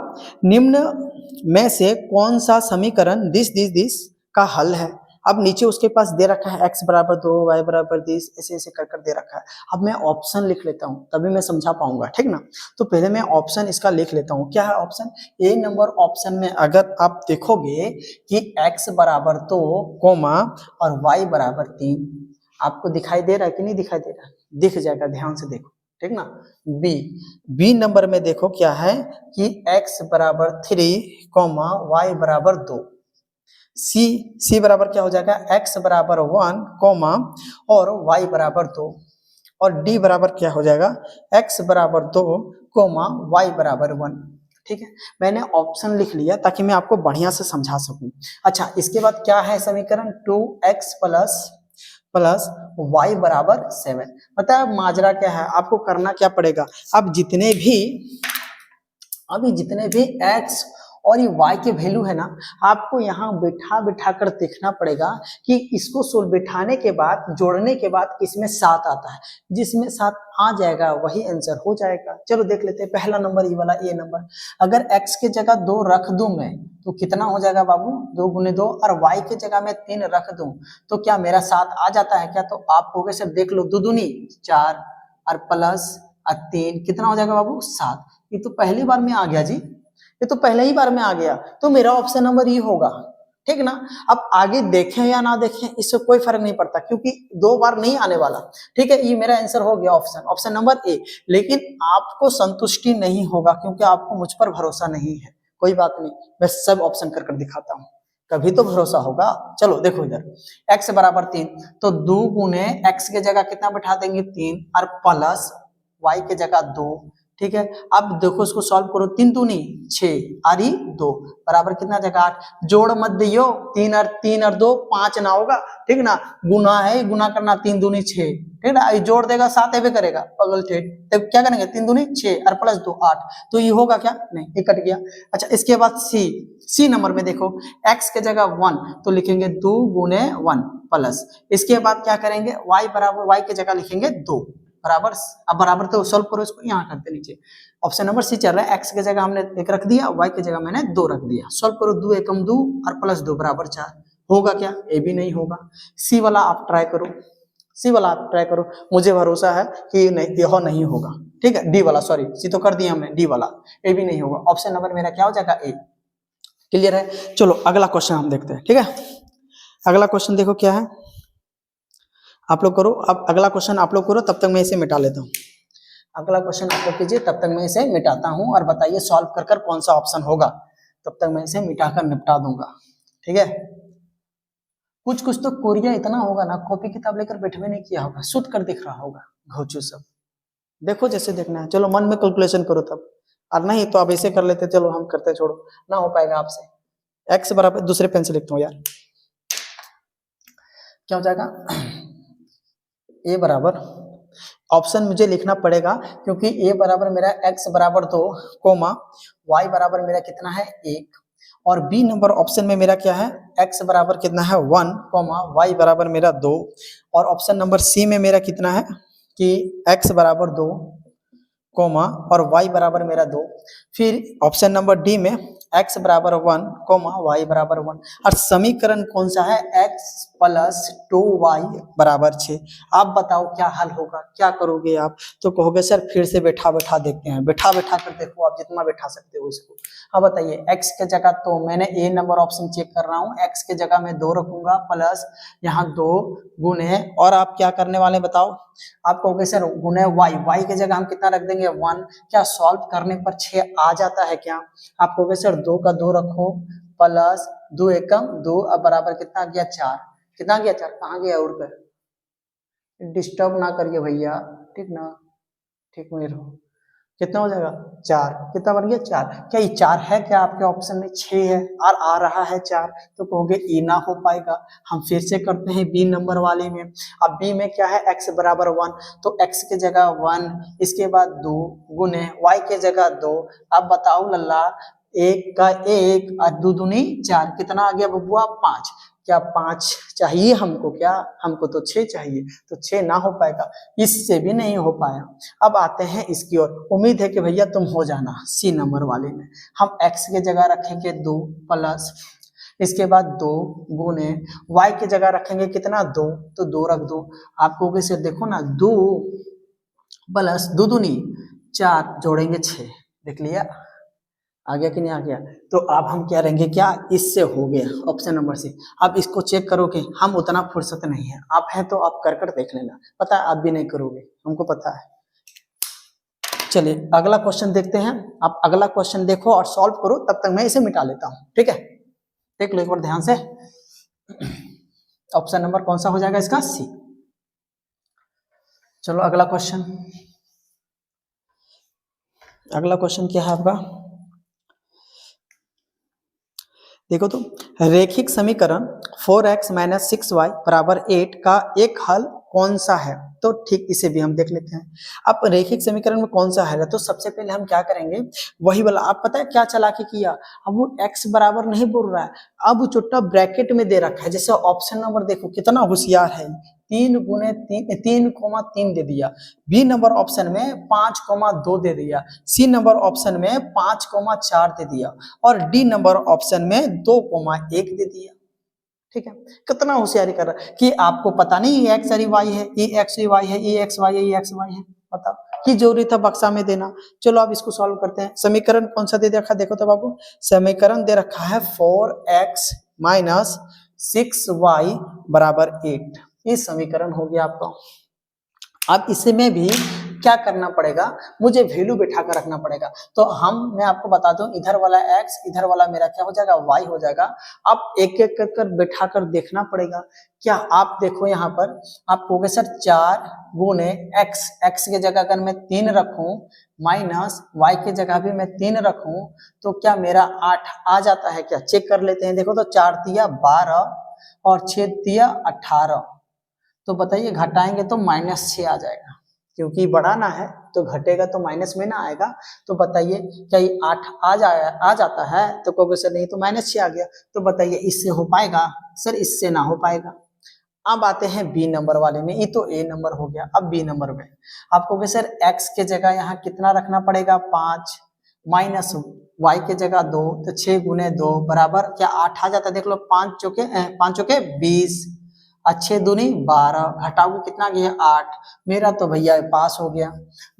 निम्न में से कौन सा समीकरण दिस का हल है? अब नीचे उसके पास दे रखा है x बराबर 2, y बराबर 10, ऐसे ऐसे कर दे रखा है। अब मैं ऑप्शन लिख लेता हूँ, तभी मैं समझा पाऊंगा, ठीक ना। तो पहले मैं ऑप्शन इसका लिख लेता हूँ। क्या है ऑप्शन? ए नंबर ऑप्शन में अगर आप देखोगे कि x बराबर 2, कोमा और y बराबर 3, आपको दिखाई दे रहा है कि नहीं दिखाई दे रहा? दिख जाएगा, ध्यान से देखो, ठीक ना। बी नंबर में देखो क्या है कि x बराबर 3, y बराबर 2। सी बराबर क्या हो जाएगा? x बराबर 1, और y बराबर 2। और डी बराबर क्या हो जाएगा? x बराबर 2, y बराबर 1। ठीक है, मैंने ऑप्शन लिख लिया ताकि मैं आपको बढ़िया से समझा सकूं। अच्छा, इसके बाद क्या है समीकरण? 2x प्लस y बराबर 7। पता है माजरा क्या है? आपको करना क्या पड़ेगा? अब जितने भी x और ये y के वैल्यू है ना, आपको यहाँ बिठा कर देखना पड़ेगा कि इसको सोल बिठाने के बाद, जोड़ने के बाद किसमें 7 आता है। जिसमें 7 आ जाएगा वही आंसर हो जाएगा। चलो देख लेते हैं पहला नंबर, ये वाला ए नंबर। अगर x के जगह 2 रख दूं मैं तो कितना हो जाएगा बाबू? 2 गुने 2। और y के जगह मैं 3 रख दूं तो क्या मेरा 7 आ जाता है क्या? तो आप कहोगे सर देख लो, 2 दूनी 4 और प्लस 3 कितना हो जाएगा बाबू? 7। ये तो पहली बार में आ गया जी, ये तो पहले ही बार में आ गया, तो मेरा ऑप्शन नंबर ये होगा, ठीक ना। अब आगे देखें या ना देखें इससे कोई फर्क नहीं पड़ता, क्योंकि 2 बार नहीं आने वाला। ठीक है, ये मेरा आंसर हो गया, ऑप्शन नंबर ए। लेकिन आपको संतुष्टि नहीं होगा क्योंकि आपको मुझ पर भरोसा नहीं है। कोई बात नहीं, मैं सब ऑप्शन कर दिखाता हूँ, कभी तो भरोसा होगा। चलो देखो इधर, x बराबर 3, तो 2 गुने x के जगह कितना बैठा देंगे? 3 और प्लस y के जगह 2। ठीक है, अब देखो इसको सॉल्व करो, 3 दूनी 6 और 2 बराबर कितना जगह? 8। जोड़ मत दियो, 3 और 2 5 ना होगा, ठीक ना। गुना है, गुना करना, 3 दूनी 6, ठीक ना। ये जोड़ देगा 7 भी करेगा, पगल ठेठ। तब क्या करेंगे? 3 दूनी 6 और प्लस 2 8, तो ये होगा क्या? नहीं, ये कट गया। अच्छा, इसके बाद सी नंबर में देखो, x के जगह 1 तो लिखेंगे 2 गुने 1 प्लस, इसके बाद क्या करेंगे? y बराबर y के जगह लिखेंगे 2। बराबर, अब बराबर तो सॉल्व करो इसको, यहाँ करते नीचे। ऑप्शन नंबर सी चल रहा है, एक्स की जगह हमने 1 रख दिया, वाई की जगह मैंने 2 रख दिया। सॉल्व करो, 2 एकम 2 और प्लस 2 बराबर 4 होगा क्या? ए भी नहीं होगा। सी वाला आप ट्राई करो, सी वाला आप ट्राई करो, मुझे भरोसा है कि नहीं, यह नहीं होगा। ठीक है, डी वाला, सॉरी सी तो कर दिया हमने, डी वाला ए भी नहीं होगा। ऑप्शन नंबर मेरा क्या हो जाएगा? ए। क्लियर है? चलो अगला क्वेश्चन हम देखते हैं। ठीक है, अगला क्वेश्चन देखो क्या है, आप लोग करो। अब अगला क्वेश्चन आप लोग करो, तब तक मैं इसे मिटा लेता हूँ। अगला क्वेश्चन आप लोग कीजिए, तब तक मैं इसे मिटाता हूँ और बताइए सॉल्व कर कर कौन सा ऑप्शन होगा, तब तक मैं इसे मिटाकर निपटा दूंगा। ठीक है, कुछ कुछ तो कोरिया इतना होगा ना, कॉपी किताब लेकर बैठवे नहीं किया होगा, सुत कर दिख रहा होगा घोचू सब। देखो जैसे देखना है, चलो मन में कैलकुलेशन करो तब, और नहीं तो आप ऐसे कर लेते, चलो हम करते, छोड़ो ना हो पाएगा आपसे। एक्स बराबर, दूसरे पेन से लिखता हूँ यार, क्या हो जाएगा? ए बराबर, ऑप्शन मुझे लिखना पड़ेगा क्योंकि ए बराबर मेरा एक्स बराबर 2 कोमा वाई बराबर मेरा कितना है 1, और बी नंबर ऑप्शन में मेरा क्या है, एक्स बराबर कितना है 1 कोमा वाई बराबर मेरा 2, और ऑप्शन नंबर सी में मेरा कितना है कि एक्स बराबर 2 कोमा और y बराबर मेरा 2। फिर ऑप्शन नंबर डी में x बराबर 1 कोमा y बराबर 1, और समीकरण कौन सा है? x प्लस 2y बराबर 6। आप बताओ क्या हल होगा, क्या करोगे आप? तो कहोगे सर फिर से बैठा बैठा देखते हैं, बैठा बैठा कर देखो, आप जितना बैठा सकते हो इसको। हाँ बताइए, x के जगह तो मैंने ए नंबर ऑप्शन चेक कर रहा हूँ, x के जगह मैं 2 रखूंगा प्लस यहाँ 2 गुने, और आप क्या करने वाले बताओ? आप कहोगे सर गुने वाई, वाई की जगह हम कितना रख देंगे 1, क्या सॉल्व करने पर 6 आ जाता है क्या? आप कहोगे सर 2 का 2 रखो प्लस 2 एकम 2, अब बराबर कितना गया 4, कितना गया 4, कहाँ गया उड़कर? डिस्टर्ब ना करिए भैया, ठीक ना, ठीक में रहो। कितना हो जाएगा 4, कितना बन गया 4, क्या ये 4 है क्या आपके ऑप्शन में? 6 है और आ रहा है 4, तो कहोगे ई ना हो पाएगा। हम फिर से करते हैं बी नंबर वाले में। अब बी में क्या है, x बराबर 1, तो x के जगह 1, इसके बाद 2 गुने y के जगह 2। अब बताओ लल्ला, 1 का 1 और 2 दूनी 4, कितना आ गया बबुआ 5, क्या 5 चाहिए हमको? क्या हमको तो 6 चाहिए, तो 6 ना हो पाएगा, इससे भी नहीं हो पाया। अब आते हैं इसकी ओर, उम्मीद है कि भैया तुम हो जाना सी नंबर वाले में। हम x के जगह रखेंगे 2 प्लस, इसके बाद 2 गुने y के जगह रखेंगे कितना 2, तो 2 रख दो। आपको वैसे देखो ना, 2 प्लस 2 दूनी 4 जोड़ेंगे 6, देख लिया आ गया कि नहीं आ गया? तो अब हम क्या रहेंगे, क्या इससे हो गया ऑप्शन नंबर सी। अब इसको चेक करो कि हम उतना फुर्सत नहीं है, आप हैं तो आप कर कर देख लेना, पता है आप भी नहीं करोगे, हमको पता है। चलिए अगला क्वेश्चन देखते हैं, आप अगला क्वेश्चन देखो और सॉल्व करो, तब तक मैं इसे मिटा लेता हूँ। ठीक है, देख लो एक बार ध्यान से, ऑप्शन नंबर कौन सा हो जाएगा इसका? सी। चलो अगला क्वेश्चन, अगला क्वेश्चन क्या है आपका, देखो तो, रेखिक समीकरण 4x - 6y बराबर 8 का एक हल कौन सा है? तो ठीक इसे भी हम देख लेते हैं। अब रेखिक समीकरण में कौन सा हल है, तो सबसे पहले हम क्या करेंगे, वही वाला, आप पता है क्या चालाकी किया, अब वो x बराबर नहीं बोल रहा है, अब वो छोटा ब्रैकेट में दे रखा है। जैसे ऑप्शन नंबर देखो कितना होशियार है, 3 गुने 3,3 दे दिया, बी नंबर ऑप्शन में 5,2 दे दिया, सी नंबर ऑप्शन में 5,4 दे दिया, और डी नंबर ऑप्शन में 2,1 दे दिया। ठीक है, कितना होशियारी कर रहा है कि आपको पता नहीं ये एक्स वाई है, ये एक्स वाई है, ये एक्स वाई है, ये एक्स वाई है, बताओ कि जरूरी था बक्सा में देना। चलो अब इसको सॉल्व करते हैं। समीकरण कौन सा दे रखा है, देखो तो बाबू, समीकरण दे रखा है 4x - 6y बराबर 8, ये समीकरण हो गया आपका। अब इसमें भी क्या करना पड़ेगा, मुझे वैल्यू बैठा कर रखना पड़ेगा। तो मैं आपको बता दूं, इधर वाला x, इधर वाला मेरा क्या हो जाएगा y हो जाएगा। अब एक एक कर बैठा कर देखना पड़ेगा। क्या आप देखो यहाँ पर, आप कहोगे सर 4 गुने x की जगह अगर मैं 3 रखूं माइनस y की जगह भी मैं 3 रखूं, तो क्या मेरा 8 आ जाता है क्या? चेक कर लेते हैं। देखो तो 4 तिया 12 और 6 तिया 18, तो बताइए घटाएंगे तो -6 आ जाएगा, क्योंकि बढ़ाना है तो घटेगा तो माइनस में ना आएगा। तो बताइए क्या ये 8 आ जाता है? तो कहोगे सर नहीं, तो -6 आ गया। तो बताइए इससे हो पाएगा? सर इससे ना हो पाएगा। अब आते हैं बी नंबर वाले में, ये तो ए नंबर हो गया। अब बी नंबर में आपको कि सर एक्स के जगह यहाँ कितना रखना पड़ेगा 5 माइनस वाई के जगह 2, तो 6 गुने 2 बराबर क्या 8 आ जाता है। देख लो 5 चौके 20, अच्छे दूनी 12, घटाओगे कितना गया 8। मेरा तो भैया पास हो गया।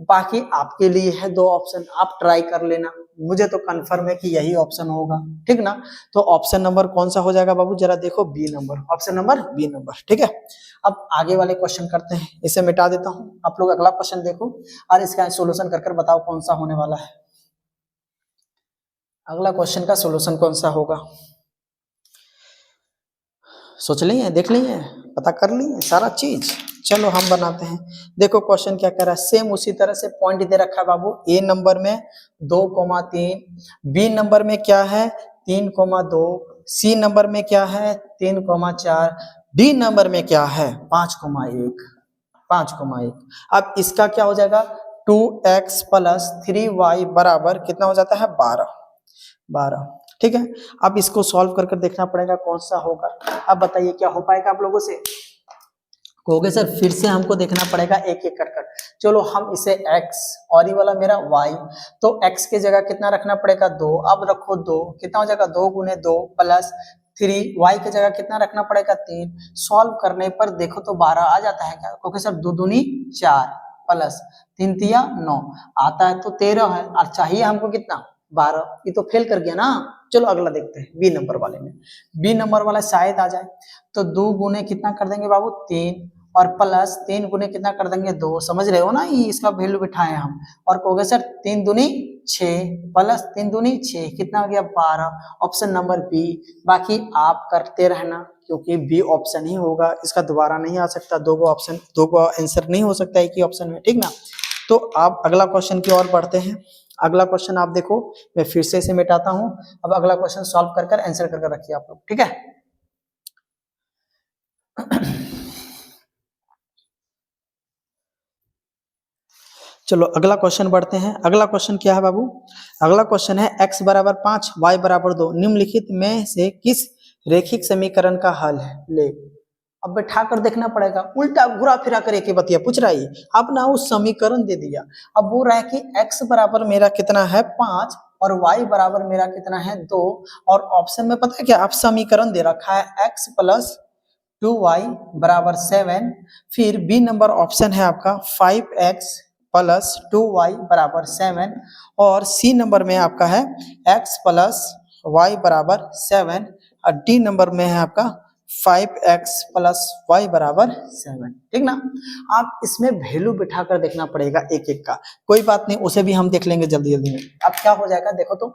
बाकी आपके लिए है 2 ऑप्शन, आप ट्राई कर लेना। मुझे तो कंफर्म है कि यही ऑप्शन होगा, ठीक ना। तो ऑप्शन नंबर कौन सा हो जाएगा बाबू, जरा देखो B number, option number B number, ठीक है। अब आगे वाले क्वेश्चन करते हैं, इसे मिटा देता हूं। आप लोग अगला क्वेश्चन देखो और इसका सोल्यूशन कर बताओ कौन सा होने वाला है। अगला क्वेश्चन का सोल्यूशन कौन सा होगा, सोच लिए, देख लिए, पता कर लिए सारा चीज। चलो हम बनाते हैं। देखो क्वेश्चन क्या कह रहा है, सेम उसी तरह से पॉइंट दे रखा है बाबू। ए नंबर में 2,3, बी नंबर में क्या है 3,2, सी नंबर में क्या है 3,4, डी नंबर में क्या है 5,1, 5,1। अब इसका क्या हो जाएगा 2x प्लस 3y बराबर कितना हो जाता है 12, ठीक है। अब इसको सॉल्व कर देखना पड़ेगा कौन सा होगा। अब बताइए क्या हो पाएगा आप लोगों से, कहोगे सर फिर से हमको देखना पड़ेगा एक एक कर। चलो हम इसे x और ये वाला मेरा y, तो x के जगह कितना रखना पड़ेगा 2, अब रखो 2, कितना हो जाएगा 2 गुने 2 प्लस 3, y के जगह कितना रखना पड़ेगा 3। सॉल्व करने पर देखो तो 12 आ जाता है क्या, क्योंकि सर 2 दूनी 4 प्लस 3 तिया 9 आता है, तो 13 है और चाहिए हमको कितना 12। ये तो फेल कर गया ना। चलो अगला देखते हैं बी नंबर वाले में। बी नंबर वाला शायद आ जाए, तो 2 गुने कितना कर देंगे बाबू 3 और प्लस 3 गुने कितना कर देंगे 2, समझ रहे हो ना, ये इसका वैल्यू बिठाए हम। और कहोगे सर 3 दूनी 6 प्लस 3 दूनी 6 कितना हो गया 12, ऑप्शन नंबर बी। बाकी आप करते रहना क्योंकि बी ऑप्शन ही होगा, इसका दोबारा नहीं आ सकता। दो को आंसर नहीं हो सकता एक ही ऑप्शन में, ठीक ना। तो आप अगला क्वेश्चन की ओर बढ़ते हैं। अगला क्वेश्चन आप देखो, मैं फिर से इसे मिटाता हूं। अब अगला क्वेश्चन सॉल्व कर आंसर कर रखिए आप लोग, ठीक है। चलो अगला क्वेश्चन बढ़ते हैं। अगला क्वेश्चन क्या है बाबू, अगला क्वेश्चन है x बराबर 5 y बराबर 2 निम्नलिखित में से किस रेखिक समीकरण का हल है, ले। अब बैठा कर देखना पड़ेगा, उल्टा घुरा फिरा कर एक बतिया पूछ रहा है। अब ना वो समीकरण दे दिया, अब बोल रहा है कि x बराबर मेरा कितना है 5 और y बराबर मेरा कितना है 2, और ऑप्शन में पता है क्या, आप समीकरण दे रखा है x प्लस 2y बराबर 7, फिर बी नंबर ऑप्शन है आपका 5x प्लस 2y बराबर 7, और सी नंबर में आपका है x प्लस y बराबर 7, और डी नंबर में है आपका 5x प्लस y बराबर 7, ठीक ना। आप इसमें वैल्यू बिठा कर देखना पड़ेगा एक एक का, कोई बात नहीं, उसे भी हम देख लेंगे जल्दी जल्दी में। अब क्या हो जाएगा देखो तो,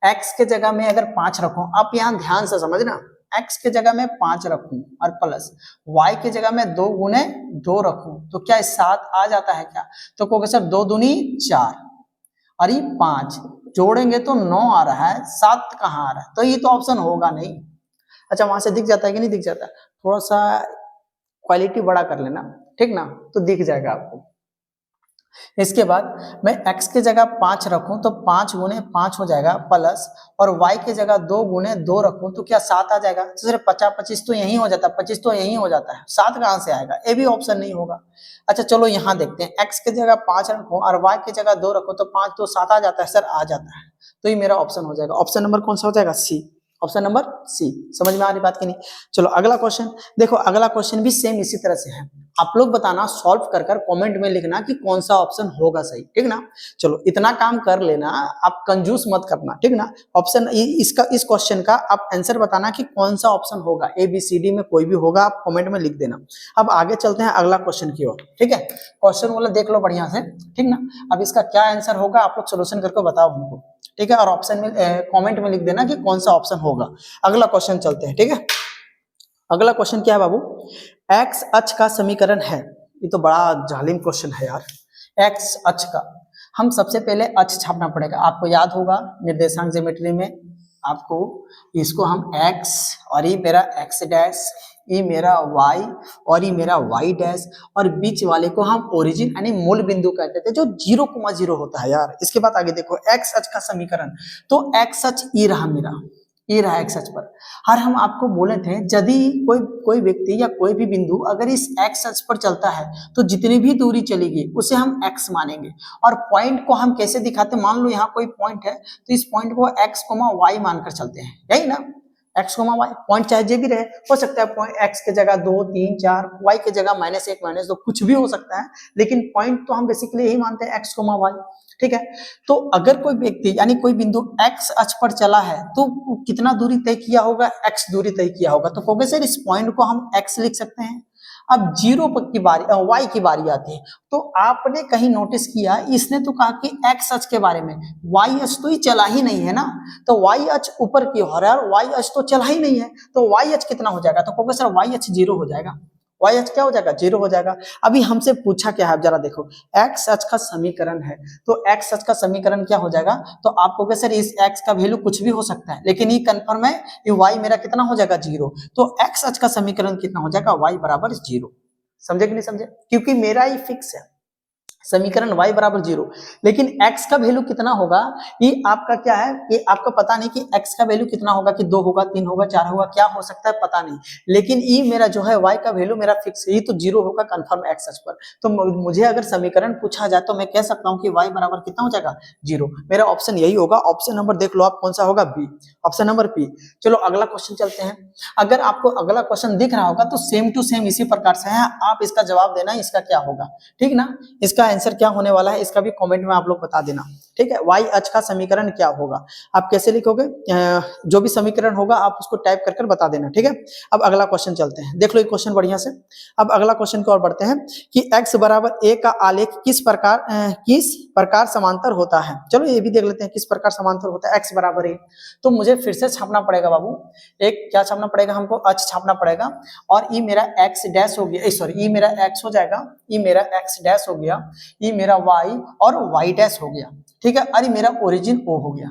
x के जगह में अगर 5 रखूं, आप यहाँ ध्यान से समझना, x के जगह में 5 रखूं और प्लस y के जगह में 2 गुने 2 रखूं, तो क्या 7 आ जाता है क्या। तो कहोगे सर 2 दूनी 4 और ये 5 जोड़ेंगे तो 9 आ रहा है, 7 कहाँ आ रहा है, तो ये तो ऑप्शन होगा नहीं। अच्छा वहां से दिख जाता है कि नहीं दिख जाता है, थोड़ा सा क्वालिटी बड़ा कर लेना, ठीक ना, तो दिख जाएगा आपको। इसके बाद मैं x के जगह 5 रखूं तो 5 गुने 5 हो जाएगा प्लस, और y के जगह 2 गुने 2 रखूं तो क्या 7 आ जाएगा। तो सिर्फ 50-25 तो यही हो जाता है, 25 तो यही हो जाता है, 7 कहां से आएगा, ये भी ऑप्शन नहीं होगा। अच्छा चलो यहाँ देखते हैं, x के जगह 5 रखो और y के जगह 2 रखो तो 5 तो 7 आ जाता है, सर आ जाता है, तो ये मेरा ऑप्शन हो जाएगा। ऑप्शन नंबर कौन सा हो जाएगा, सी, ऑप्शन नंबर सी। समझ में आ रही बात की नहीं। चलो अगला क्वेश्चन देखो, अगला क्वेश्चन भी सेम इसी तरह से है। आप लोग बताना, सॉल्व कर कमेंट में लिखना कि कौन सा ऑप्शन होगा सही, ठीक ना। चलो इतना काम कर लेना, आप कंजूस मत करना, ठीक ना। ऑप्शन इसका, इस क्वेश्चन का आप आंसर बताना कि कौन सा ऑप्शन होगा, ए बी सी डी में कोई भी होगा, आप कमेंट में लिख देना। अब आगे चलते हैं अगला क्वेश्चन की ओर, ठीक है। क्वेश्चन वाला देख लो बढ़िया से, ठीक ना। अब इसका क्या आंसर होगा आप लोग सोल्यूशन करके बताओ हमको, ठीक है, और ऑप्शन में कमेंट में लिख देना कि कौन सा ऑप्शन होगा। अगला क्वेश्चन चलते हैं, ठीक है। अगला क्वेश्चन क्या है बाबू, एक्स अक्ष का समीकरण है। ये तो बड़ा जालिम क्वेश्चन है यार, एक्स अक्ष का। हम सबसे पहले अक्ष छापना पड़ेगा, आपको याद होगा निर्देशांक ज्योमेट्री में, आपको इसको हम एक्स और ये मेरा एक्स डैश, ये मेरा y और ये मेरा y डैश, और बीच वाले को हम ओरिजिन यानी मूल बिंदु कहते थे, जो 0,0 होता है यार। इसके बाद आगे देखो, x अक्ष का समीकरण, तो x अक्ष ये रहा मेरा, ये रहा एक्स अक्ष पर। और हम आपको बोले थे यदि कोई व्यक्ति या कोई भी बिंदु अगर इस एक्स अक्ष पर चलता है तो जितनी भी दूरी चलेगी उसे हम एक्स मानेंगे। और पॉइंट को हम कैसे दिखाते हैं, मान लो यहाँ कोई पॉइंट है तो इस पॉइंट को एक्स कोमा वाई मानकर चलते हैं, यही ना, एक्स कोमा वाई। पॉइंट चाहे जे भी रहे, हो सकता है पॉइंट एक्स के जगह 2 3 4, वाई के जगह -1 -2 कुछ भी हो सकता है, लेकिन पॉइंट तो हम बेसिकली यही मानते हैं एक्स कोमा वाई। ठीक है, तो अगर कोई व्यक्ति यानी कोई बिंदु एक्स अक्ष पर चला है तो कितना दूरी तय किया होगा, एक्स दूरी तय किया होगा। तो कहोगे सर इस पॉइंट को हम एक्स लिख सकते हैं। अब जीरो की बारी वाई की बारी आती है, तो आपने कहीं नोटिस किया इसने तो कहा कि एक्स अक्ष के बारे में, वाई अक्ष तो ही चला ही नहीं है ना, तो वाई अक्ष ऊपर की ओर है और वाई अक्ष तो चला ही नहीं है, तो वाई अक्ष कितना हो जाएगा, तो कहोगे सर वाई अक्ष 0 हो जाएगा। वाई अक्ष क्या हो जाएगा, 0 हो जाएगा। अभी हमसे पूछा क्या है, जरा देखो, एक्स अक्ष का समीकरण है, तो एक्स अक्ष का समीकरण क्या हो जाएगा, तो आप कहोगे सर इस एक्स का वैल्यू कुछ भी हो सकता है, लेकिन ये कंफर्म है ये वाई मेरा कितना हो जाएगा, 0। तो एक्स अक्ष का समीकरण कितना हो जाएगा, वाई बराबर 0। समझे कि नहीं समझे, क्योंकि मेरा ही फिक्स है समीकरण y बराबर 0, लेकिन x का वैल्यू कितना होगा ये आपका क्या है, ये आपका पता नहीं कि x का वैल्यू कितना होगा, कि 2 होगा 3 होगा 4 होगा, क्या हो सकता है पता नहीं, लेकिन ये मेरा जो है y का वैल्यू मेरा फिक्स है, ये तो 0 होगा कंफर्म x अक्ष पर। तो मुझे अगर समीकरण पूछा जाए तो मैं कह सकता हूँ कि y बराबर कितना हो जाएगा, 0। मेरा ऑप्शन यही होगा। ऑप्शन नंबर देख लो आप कौन सा होगा, बी, ऑप्शन नंबर बी। चलो अगला क्वेश्चन चलते हैं। अगर आपको अगला क्वेश्चन दिख रहा होगा तो सेम टू सेम इसी प्रकार से है, आप इसका जवाब देना इसका क्या होगा, ठीक ना। इसका आंसर क्या होने वाला है इसका भी कमेंट में आप लोग बता देना, ठीक है। वाई अक्ष का समीकरण क्या होगा, आप कैसे लिखोगे, जो भी समीकरण होगा आप उसको टाइप कर बता देना, ठीक है। अब अगला क्वेश्चन चलते हैं, देख लो ये क्वेश्चन बढ़िया से। अब अगला क्वेश्चन की ओर बढ़ते हैं कि x बराबर a का आलेख किस प्रकार समांतर होता है। चलो ये भी देख लेते हैं किस प्रकार समांतर होता है x बराबर a। तो मुझे फिर से छापना पड़ेगा बाबू, एक क्या छापना पड़ेगा हमको, अक्ष छापना पड़ेगा, और ये मेरा x डैश हो गया, सॉरी ये मेरा x हो जाएगा, ये मेरा x डैश हो गया, ये मेरा y और y डैश हो गया, ठीक है। और ये मेरा ओरिजिन o हो गया।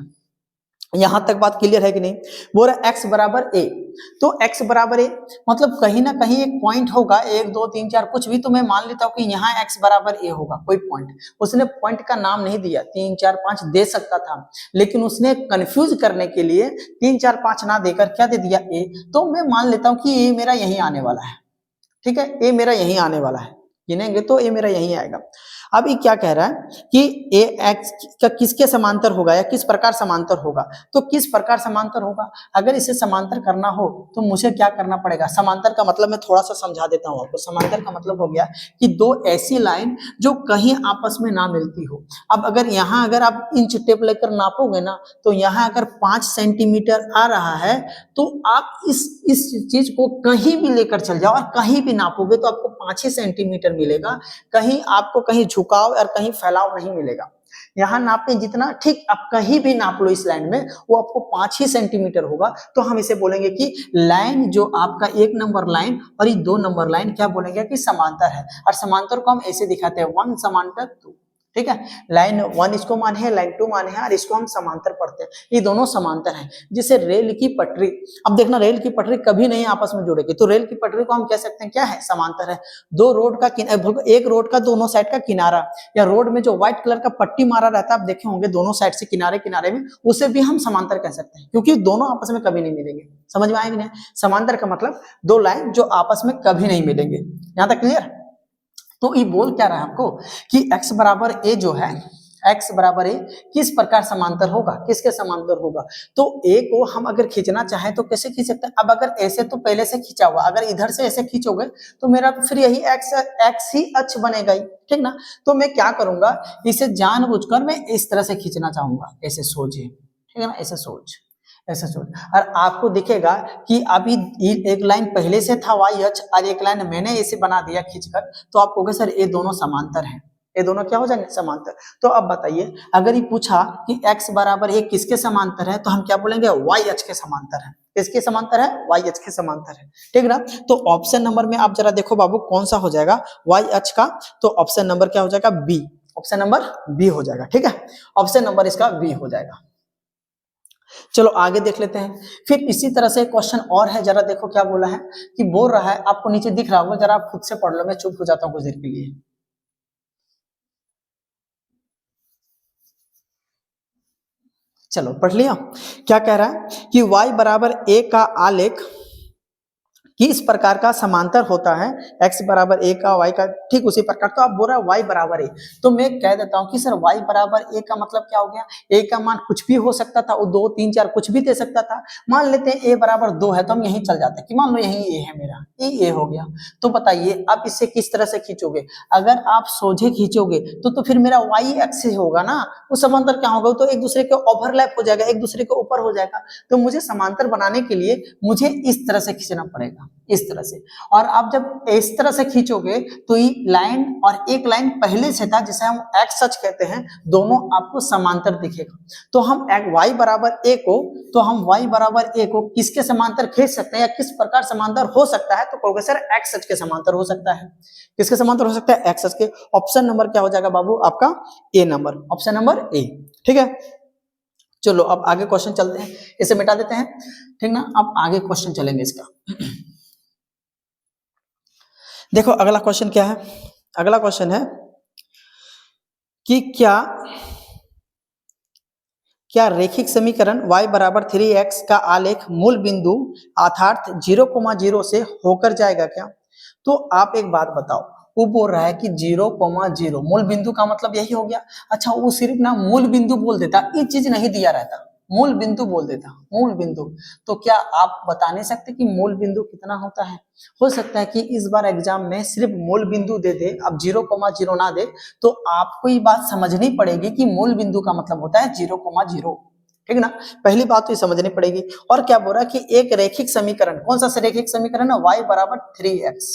यहां तक बात क्लियर है कि नहीं। बोल रहा x बराबर a, तो x बराबर a मतलब कहीं ना कहीं एक पॉइंट होगा, 1 2 3 4 कुछ भी, तो मैं मान लेता हूं कि यहाँ x बराबर a होगा कोई पॉइंट। उसने पॉइंट का नाम नहीं दिया, 3 4 5 दे सकता था, लेकिन उसने कंफ्यूज करने के लिए 3 4 5 ना देकर क्या दे दिया, a। तो मैं मान लेता हूं कि ये मेरा यही आने वाला है, ठीक है, ये मेरा यही आने वाला है, गिनेंगे तो ये मेरा यही आएगा। अब ये क्या कह रहा है कि ए एक्स का किसके समांतर होगा या किस प्रकार समांतर होगा, तो किस प्रकार समांतर होगा, अगर इसे समांतर करना हो तो मुझे क्या करना पड़ेगा। समांतर का मतलब मैं थोड़ा सा समझा देता हूं आपको। समांतर का मतलब हो गया कि दो ऐसी लाइन जो कहीं आपस में ना मिलती हो। अब अगर यहाँ अगर आप इंच टेप लेकर नापोगे ना, तो यहाँ अगर 5 सेंटीमीटर आ रहा है तो आप इस चीज को कहीं भी लेकर चल जाओ और कहीं भी नापोगे तो आपको 5 ही सेंटीमीटर मिलेगा, कहीं आपको कहीं झुकाव और कहीं फैलाव नहीं मिलेगा। यहाँ नापे जितना, ठीक आप कहीं भी नाप लो इस लाइन में, वो आपको 5 ही सेंटीमीटर होगा। तो हम इसे बोलेंगे कि लाइन जो आपका 1 नंबर लाइन और ये 2 नंबर लाइन क्या बोलेंगे कि समांतर है। और समांतर को हम ऐसे दिखाते हैं 1 समांतर 2, ठीक है। लाइन 1 इसको माने है, लाइन 2 माने है, और इसको हम समांतर पढ़ते हैं। ये दोनों समांतर हैं। जैसे रेल की पटरी, अब देखना रेल की पटरी कभी नहीं आपस में जुड़ेगी, तो रेल की पटरी को हम कह सकते हैं क्या है, समांतर है। दो रोड का एक रोड का दोनों साइड का किनारा, या रोड में जो व्हाइट कलर का पट्टी मारा रहता है आप देखे होंगे दोनों साइड से किनारे किनारे में, उसे भी हम समांतर कह सकते हैं, क्योंकि दोनों आपस में कभी नहीं मिलेंगे। समझ में आएगी नहीं। समांतर का मतलब दो लाइन जो आपस में कभी नहीं मिलेंगे। यहां तक क्लियर। तो ये बोल क्या रहा है आपको कि x बराबर a जो है, x बराबर a किस प्रकार समांतर होगा, किसके समांतर होगा। तो a को हम अगर खींचना चाहें तो कैसे खींच सकते हैं। अब अगर ऐसे तो पहले से खींचा हुआ, अगर इधर से ऐसे खींचोगे तो मेरा तो फिर यही x ही अक्ष बनेगा ही, ठीक ना। तो मैं क्या करूंगा, इसे जानबूझकर मैं इस तरह से खींचना चाहूंगा, ऐसे सोचिए, ठीक है ना, ऐसे सोच, ऐसा सोच। और आपको दिखेगा कि अभी एक लाइन पहले से था y अक्ष और एक लाइन मैंने ऐसे बना दिया खींचकर, तो आप कहोगे सर ये दोनों समांतर हैं, ये दोनों क्या हो जाएंगे, समांतर। तो अब बताइए, अगर ये पूछा कि x बराबर है किसके समांतर है, तो हम क्या बोलेंगे, y अक्ष के समांतर है। किसके समांतर है, y अक्ष के समांतर है, ठीक ना। तो ऑप्शन नंबर में आप जरा देखो बाबू कौन सा हो जाएगा y अक्ष का, तो ऑप्शन नंबर क्या हो जाएगा, बी, ऑप्शन नंबर बी हो जाएगा, ठीक है। ऑप्शन नंबर इसका बी हो जाएगा। चलो आगे देख लेते हैं। फिर इसी तरह से क्वेश्चन और है, जरा देखो क्या बोला है कि बोल रहा है, आपको नीचे दिख रहा होगा, जरा आप खुद से पढ़ लो, मैं चुप हो जाता हूं कुछ देर के लिए। चलो पढ़ लिया। क्या कह रहा है कि y बराबर a का आलेख किस प्रकार का समांतर होता है, x बराबर a का y का ठीक उसी प्रकार। तो आप बोल रहा है y बराबर a, तो मैं कह देता हूं कि सर y बराबर a का मतलब क्या हो गया, a का मान कुछ भी हो सकता था, वो 2 3 4 कुछ भी दे सकता था। मान लेते हैं a बराबर 2 है तो हम यहीं चल जाते हैं कि मान लो यहीं a है, मेरा a हो गया। तो बताइए आप इसे किस तरह से खींचोगे, अगर आप सोझे खींचोगे तो फिर मेरा y एक्सिस होगा ना, वो समांतर क्या होगा, तो एक दूसरे के ओवरलैप हो जाएगा, एक दूसरे के ऊपर हो जाएगा। तो मुझे समांतर बनाने के लिए मुझे इस तरह से खींचना पड़ेगा, इस तरह से। और आप जब इस तरह से खींचोगे तो ये लाइन और एक लाइन पहले से था जिसे हम एक्स सच कहते हैं, दोनों आपको समांतर दिखेगा। तो हम y बराबर a को, तो हम y बराबर a को किसके समांतर खींच सकते हैं या किस प्रकार समांतर हो सकता है, तो कहोगे सर एक्स सच के समांतर हो सकता है। किसके समांतर हो सकता है, एक्स सच के। ऑप्शन नंबर क्या हो जाएगा बाबू आपका, ए नंबर, ऑप्शन नंबर ए। ठीक है, चलो अब आगे क्वेश्चन चलते हैं, इसे मिटा देते हैं, ठीक ना। अब आगे क्वेश्चन चलेंगे इसका। देखो अगला क्वेश्चन क्या है, अगला क्वेश्चन है कि क्या रेखिक समीकरण y बराबर 3x का आलेख मूल बिंदु अर्थात 0,0 से होकर जाएगा क्या। तो आप एक बात बताओ, वो बोल रहा है कि 0,0 मूल बिंदु का मतलब यही हो गया। अच्छा वो सिर्फ ना मूल बिंदु बोल देता, ये चीज नहीं दिया रहता, मूल बिंदु बोल देता, मूल बिंदु। तो क्या आप बता नहीं सकते कि मूल बिंदु कितना होता है। हो सकता है कि इस बार एग्जाम में सिर्फ मूल बिंदु दे दे, अब 0,0 ना दे, तो आपको ये बात समझनी पड़ेगी कि मूल बिंदु का मतलब होता है 0,0, ठीक ना। पहली बात तो ये समझनी पड़ेगी। और क्या बोल रहा है कि एक रेखिक समीकरण, कौन सा रेखिक समीकरण है, y बराबर 3x।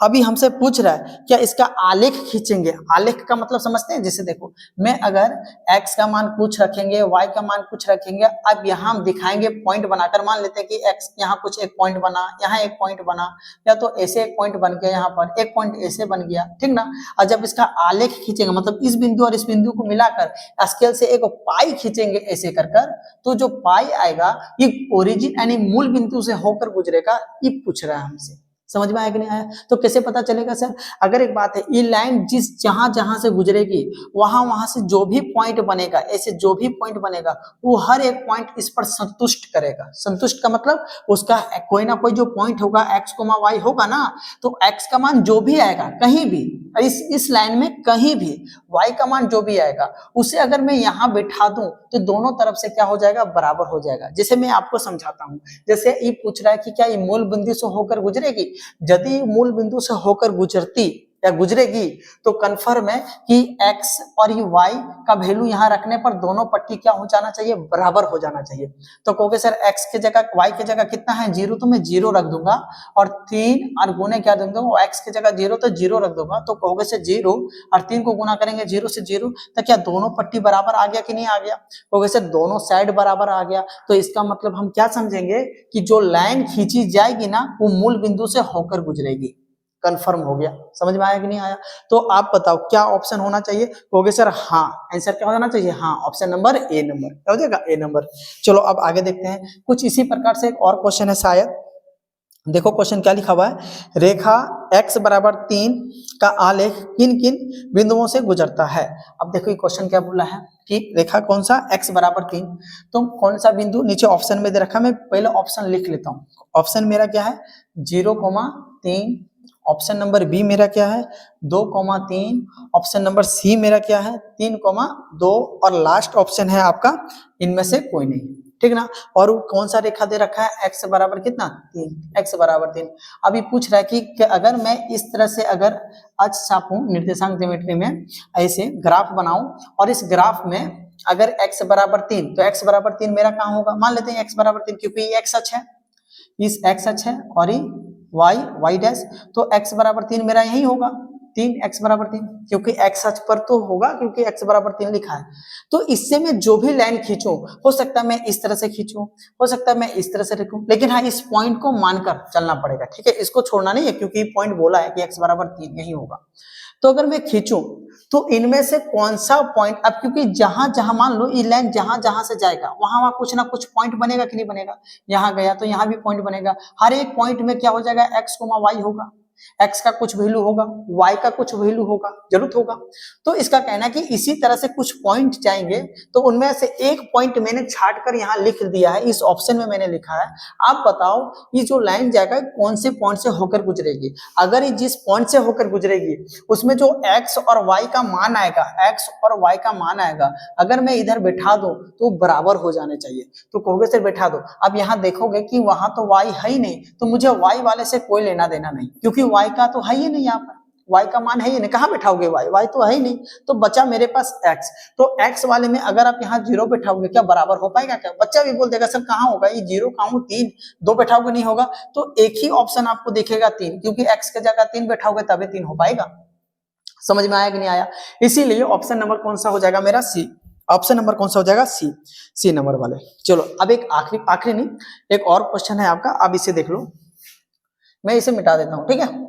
अभी हमसे पूछ रहा है क्या इसका आलेख खींचेंगे। आलेख का मतलब समझते हैं, जैसे देखो मैं अगर x का मान कुछ रखेंगे, y का मान कुछ रखेंगे, अब यहाँ हम दिखाएंगे पॉइंट बनाकर। मान लेते हैं कि x यहाँ कुछ एक पॉइंट बना, यहाँ एक पॉइंट बना, या तो ऐसे एक पॉइंट बन गया, यहाँ पर एक पॉइंट ऐसे बन गया, ठीक ना। और जब इसका आलेख खींचेंगे, मतलब इस बिंदु और इस बिंदु को मिलाकर स्केल से एक पाई खींचेंगे ऐसे कर कर, तो जो पाई आएगा ये ओरिजिन यानी मूल बिंदु से होकर गुजरेगा। ये पूछ रहा है हमसे, समझ में आया कि नहीं आया। तो कैसे पता चलेगा सर, अगर एक बात है ये लाइन जिस जहां जहां से गुजरेगी वहां वहां से जो भी पॉइंट बनेगा, ऐसे जो भी पॉइंट बनेगा वो हर एक पॉइंट इस पर संतुष्ट करेगा। संतुष्ट का मतलब उसका कोई ना कोई जो पॉइंट होगा x, y होगा ना, तो x का मान जो भी आएगा कहीं भी इस लाइन में कहीं भी, y का मान जो भी आएगा उसे अगर मैं यहाँ बैठा दूं तो दोनों तरफ से क्या हो जाएगा, बराबर हो जाएगा। जैसे मैं आपको समझाता हूं, जैसे ये पूछ रहा है कि क्या ये मूल बिंदु से होकर गुजरेगी। यदि मूल बिंदु से होकर गुजरती या गुजरेगी तो कंफर्म है कि x और ये y का वैल्यू यहाँ रखने पर दोनों पट्टी क्या हो जाना चाहिए, बराबर हो जाना चाहिए। तो कहोगे सर x की जगह y की जगह कितना है 0, तो मैं 0 रख दूंगा, और 3 और गुने क्या दूंगा, x की जगह 0 तो 0 रख दूंगा। तो कहोगे सर 0 और 3 को गुना करेंगे 0 से 0, तो क्या दोनों पट्टी बराबर आ गया कि नहीं आ गया। कहोगे सर दोनों साइड बराबर आ गया, तो इसका मतलब हम क्या समझेंगे कि जो लाइन खींची जाएगी ना वो मूल बिंदु से होकर गुजरेगी। कंफर्म हो गया, समझ में आया कि नहीं आया। तो आप बताओ क्या ऑप्शन होना चाहिए, कहोगे सर हाँ, आंसर क्या होना चाहिए, हाँ ऑप्शन नंबर ए नंबर, क्या हो जाएगा, ए नंबर। चलो अब आगे देखते हैं, कुछ इसी प्रकार से एक और क्वेश्चन है शायद। देखो क्वेश्चन क्या लिखा हुआ है, रेखा x बराबर 3 का आलेख किन किन बिंदुओं से गुजरता है। अब देखो ये क्वेश्चन क्या बोला है कि रेखा कौन सा, x बराबर 3, तो कौन सा बिंदु नीचे ऑप्शन में दे रखा, मैं पहले ऑप्शन लिख लेता हूँ। ऑप्शन मेरा क्या है 0,3, ऑप्शन नंबर बी मेरा क्या है 2,3, ऑप्शन नंबर सी मेरा क्या है 3,2, और लास्ट ऑप्शन है आपका इनमें से कोई नहीं, ठीक ना। और वो कौन सा रेखा दे रखा है, x बराबर कितना 3, x बराबर 3। अभी पूछ रहा है कि अगर मैं इस तरह से अगर अक्ष छापूं निर्देशांक ज्योमेट्री में, ऐसे ग्राफ बनाऊं, और इस ग्राफ में अगर x बराबर 3, तो x बराबर 3 मेरा कहाँ होगा, मान लेते हैं x बराबर 3, क्योंकि ये x अक्ष है, इस x अक्ष है और ये y डैश, तो x बराबर 3 मेरा यही होगा 3, x बराबर 3, क्योंकि x अक्ष पर तो होगा क्योंकि x बराबर 3 लिखा है। तो इससे मैं जो भी लाइन खींचूं, हो सकता है मैं इस तरह से खींचूं, हो सकता है मैं इस तरह से रखूं, लेकिन हाँ इस पॉइंट को मानकर चलना पड़ेगा, ठीक है, इसको छोड़ना नहीं है, क्योंकि पॉइंट बोला है कि x बराबर 3 यही होगा। तो अगर मैं खींचूं तो इनमें से कौन सा पॉइंट, अब क्योंकि जहां जहां मान लो ये लाइन जहां जहां से जाएगा वहां वहां कुछ ना कुछ पॉइंट बनेगा कि नहीं बनेगा, यहाँ गया तो यहाँ भी पॉइंट बनेगा, हर एक पॉइंट में क्या हो जाएगा x, y होगा, x का कुछ वैल्यू होगा, y का कुछ वैल्यू होगा, जरूर होगा। तो इसका कहना है कि इसी तरह से कुछ पॉइंट जाएंगे, तो उनमें से एक पॉइंट मैंने छाट कर यहाँ लिख दिया है, इस ऑप्शन में मैंने लिखा है। आप बताओ ये जो लाइन जाएगा कौन से पॉइंट से होकर गुजरेगी। अगर ये जिस पॉइंट से होकर गुजरेगी उसमें जो x और y का मान आएगा, x और y का मान आएगा, अगर मैं इधर बैठा दूं तो बराबर हो जाने चाहिए। तो कहोगे सर बैठा दो, अब यहाँ देखोगे कि वहां तो y है ही नहीं, तो मुझे y वाले से कोई लेना देना नहीं, क्योंकि y का तो है ही नहीं, यहाँ पर y का मान है ही नहीं, कहाँ बैठाओगे y तो है ही नहीं, तो बचा मेरे पास x। तो x वाले में अगर आप यहाँ 0 बैठाओगे क्या बराबर हो पाएगा क्या? बच्चा भी बोल देगा सर कहाँ होगा ये 0 कहाँ 3, 2 बैठाओगे नहीं होगा। तो एक ही ऑप्शन आपको दिखेगा 3, क्योंकि x की जगह 3 बैठाओगे तभी 3 हो पाएगा। समझ में आया कि नहीं आया? इसीलिए ऑप्शन नंबर कौन सा हो जाएगा मेरा सी। ऑप्शन नंबर कौन सा हो जाएगा? सी नंबर वाले। चलो अब एक आखिरी नहीं, एक और क्वेश्चन है आपका, अब इसे देख लो। मैं इसे मिटा देता हूं, ठीक है।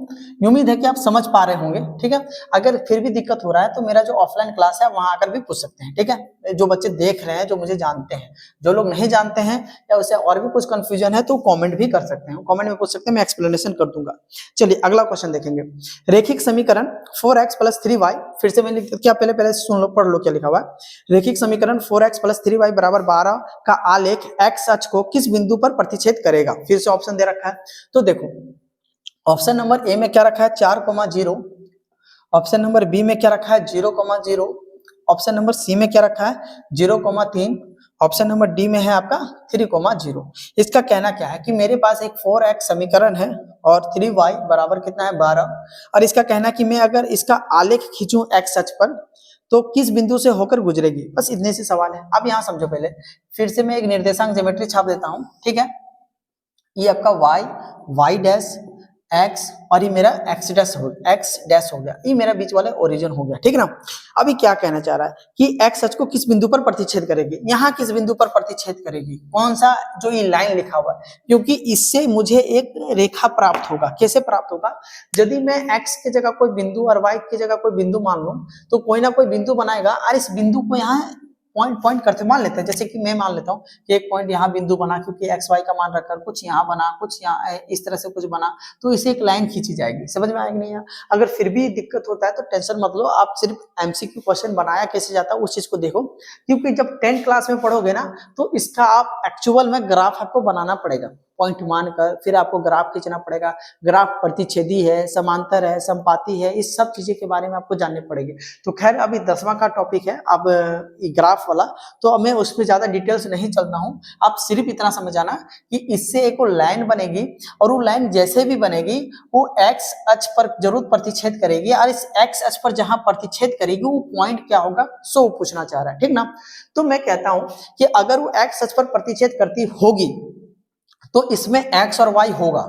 उम्मीद है कि आप समझ पा रहे होंगे, ठीक है। अगर फिर भी दिक्कत हो रहा है तो मेरा जो ऑफलाइन क्लास है वहां आकर भी पूछ सकते हैं, ठीक है। जो बच्चे देख रहे हैं, जो मुझे जानते हैं, जो लोग नहीं जानते हैं या उसे और भी कुछ कंफ्यूजन है तो कमेंट भी कर सकते हैं, कमेंट में पूछ सकते हैं, मैं एक्सप्लेनेशन कर दूंगा। चलिए अगला क्वेश्चन देखेंगे। रेखिक समीकरण 4x + 3y, फिर से मैंने क्या पहले सुन लो, पढ़ लो क्या लिखा हुआ है। रेखिक समीकरण 4x + 3y = 12 का आलेख x अक्ष को किस बिंदु पर प्रतिच्छेद करेगा? फिर से ऑप्शन दे रखा है, तो देखो ऑप्शन नंबर ए में क्या रखा है 4,0, ऑप्शन नंबर बी में क्या रखा है 0,0, ऑप्शन नंबर सी में क्या रखा है 0,3, ऑप्शन नंबर डी में है आपका 3,0। इसका कहना क्या है कि मेरे पास एक 4x समीकरण है और 3y बराबर कितना है 12, और इसका कहना है कि मैं अगर इसका आलेख खींचूं x अक्ष पर तो किस बिंदु से होकर गुजरेगी। बस इतने से सवाल है। अब यहाँ समझो, पहले फिर से मैं एक निर्देशांक ज्योमेट्री छाप देता हूँ, ठीक है। ये आपका y डैश x और ये मेरा x डैश हो गया, ये मेरा बीच वाला ओरिजिन हो गया, ठीक है ना। अभी क्या कहना चाह रहा है कि x अक्ष को किस बिंदु पर प्रतिच्छेद करेगी, यहाँ किस बिंदु पर प्रतिच्छेद करेगी, कौन सा जो ये लाइन लिखा हुआ है, क्योंकि इससे मुझे एक रेखा प्राप्त होगा। कैसे प्राप्त होगा? यदि मैं x की जगह कोई बिंदु और y की जगह कोई बिंदु मान लूं तो कोई ना कोई बिंदु बनाएगा, और इस बिंदु को यहाँ पॉइंट करते मान लेते हैं। जैसे कि मैं मान लेता हूँ कि एक पॉइंट यहाँ बिंदु बना, क्योंकि एक्स वाई का मान रखकर कुछ यहाँ बना, कुछ यहाँ इस तरह से कुछ बना, तो इसे एक लाइन खींची जाएगी। समझ में आएगी नहीं? यहाँ अगर फिर भी दिक्कत होता है तो टेंशन मत लो, आप सिर्फ एमसीक्यू क्वेश्चन बनाया कैसे जाता है उस चीज को देखो, क्योंकि जब 10th क्लास में पढ़ोगे ना तो इसका आप एक्चुअल में ग्राफ आपको बनाना पड़ेगा, पॉइंट मानकर फिर आपको ग्राफ खींचना पड़ेगा। ग्राफ प्रतिच्छेदी है, समांतर है, समपाती है, इस सब चीजें के बारे में आपको जानने पड़ेंगे। तो खैर अभी 10वां का टॉपिक है अब ग्राफ वाला, तो अब मैं उस पर ज्यादा डिटेल्स नहीं चलता हूँ। आप सिर्फ इतना समझ आना कि इससे एक लाइन बनेगी, और वो लाइन जैसे भी बनेगी वो एक्स अक्ष पर जरूर प्रतिच्छेद करेगी, और इस एक्स अक्ष पर जहां प्रतिच्छेद करेगी वो पॉइंट क्या होगा सो पूछना चाह रहा है, ठीक ना। तो मैं कहता हूं कि अगर वो एक्स अक्ष पर प्रतिच्छेद करती होगी तो इसमें x और y होगा,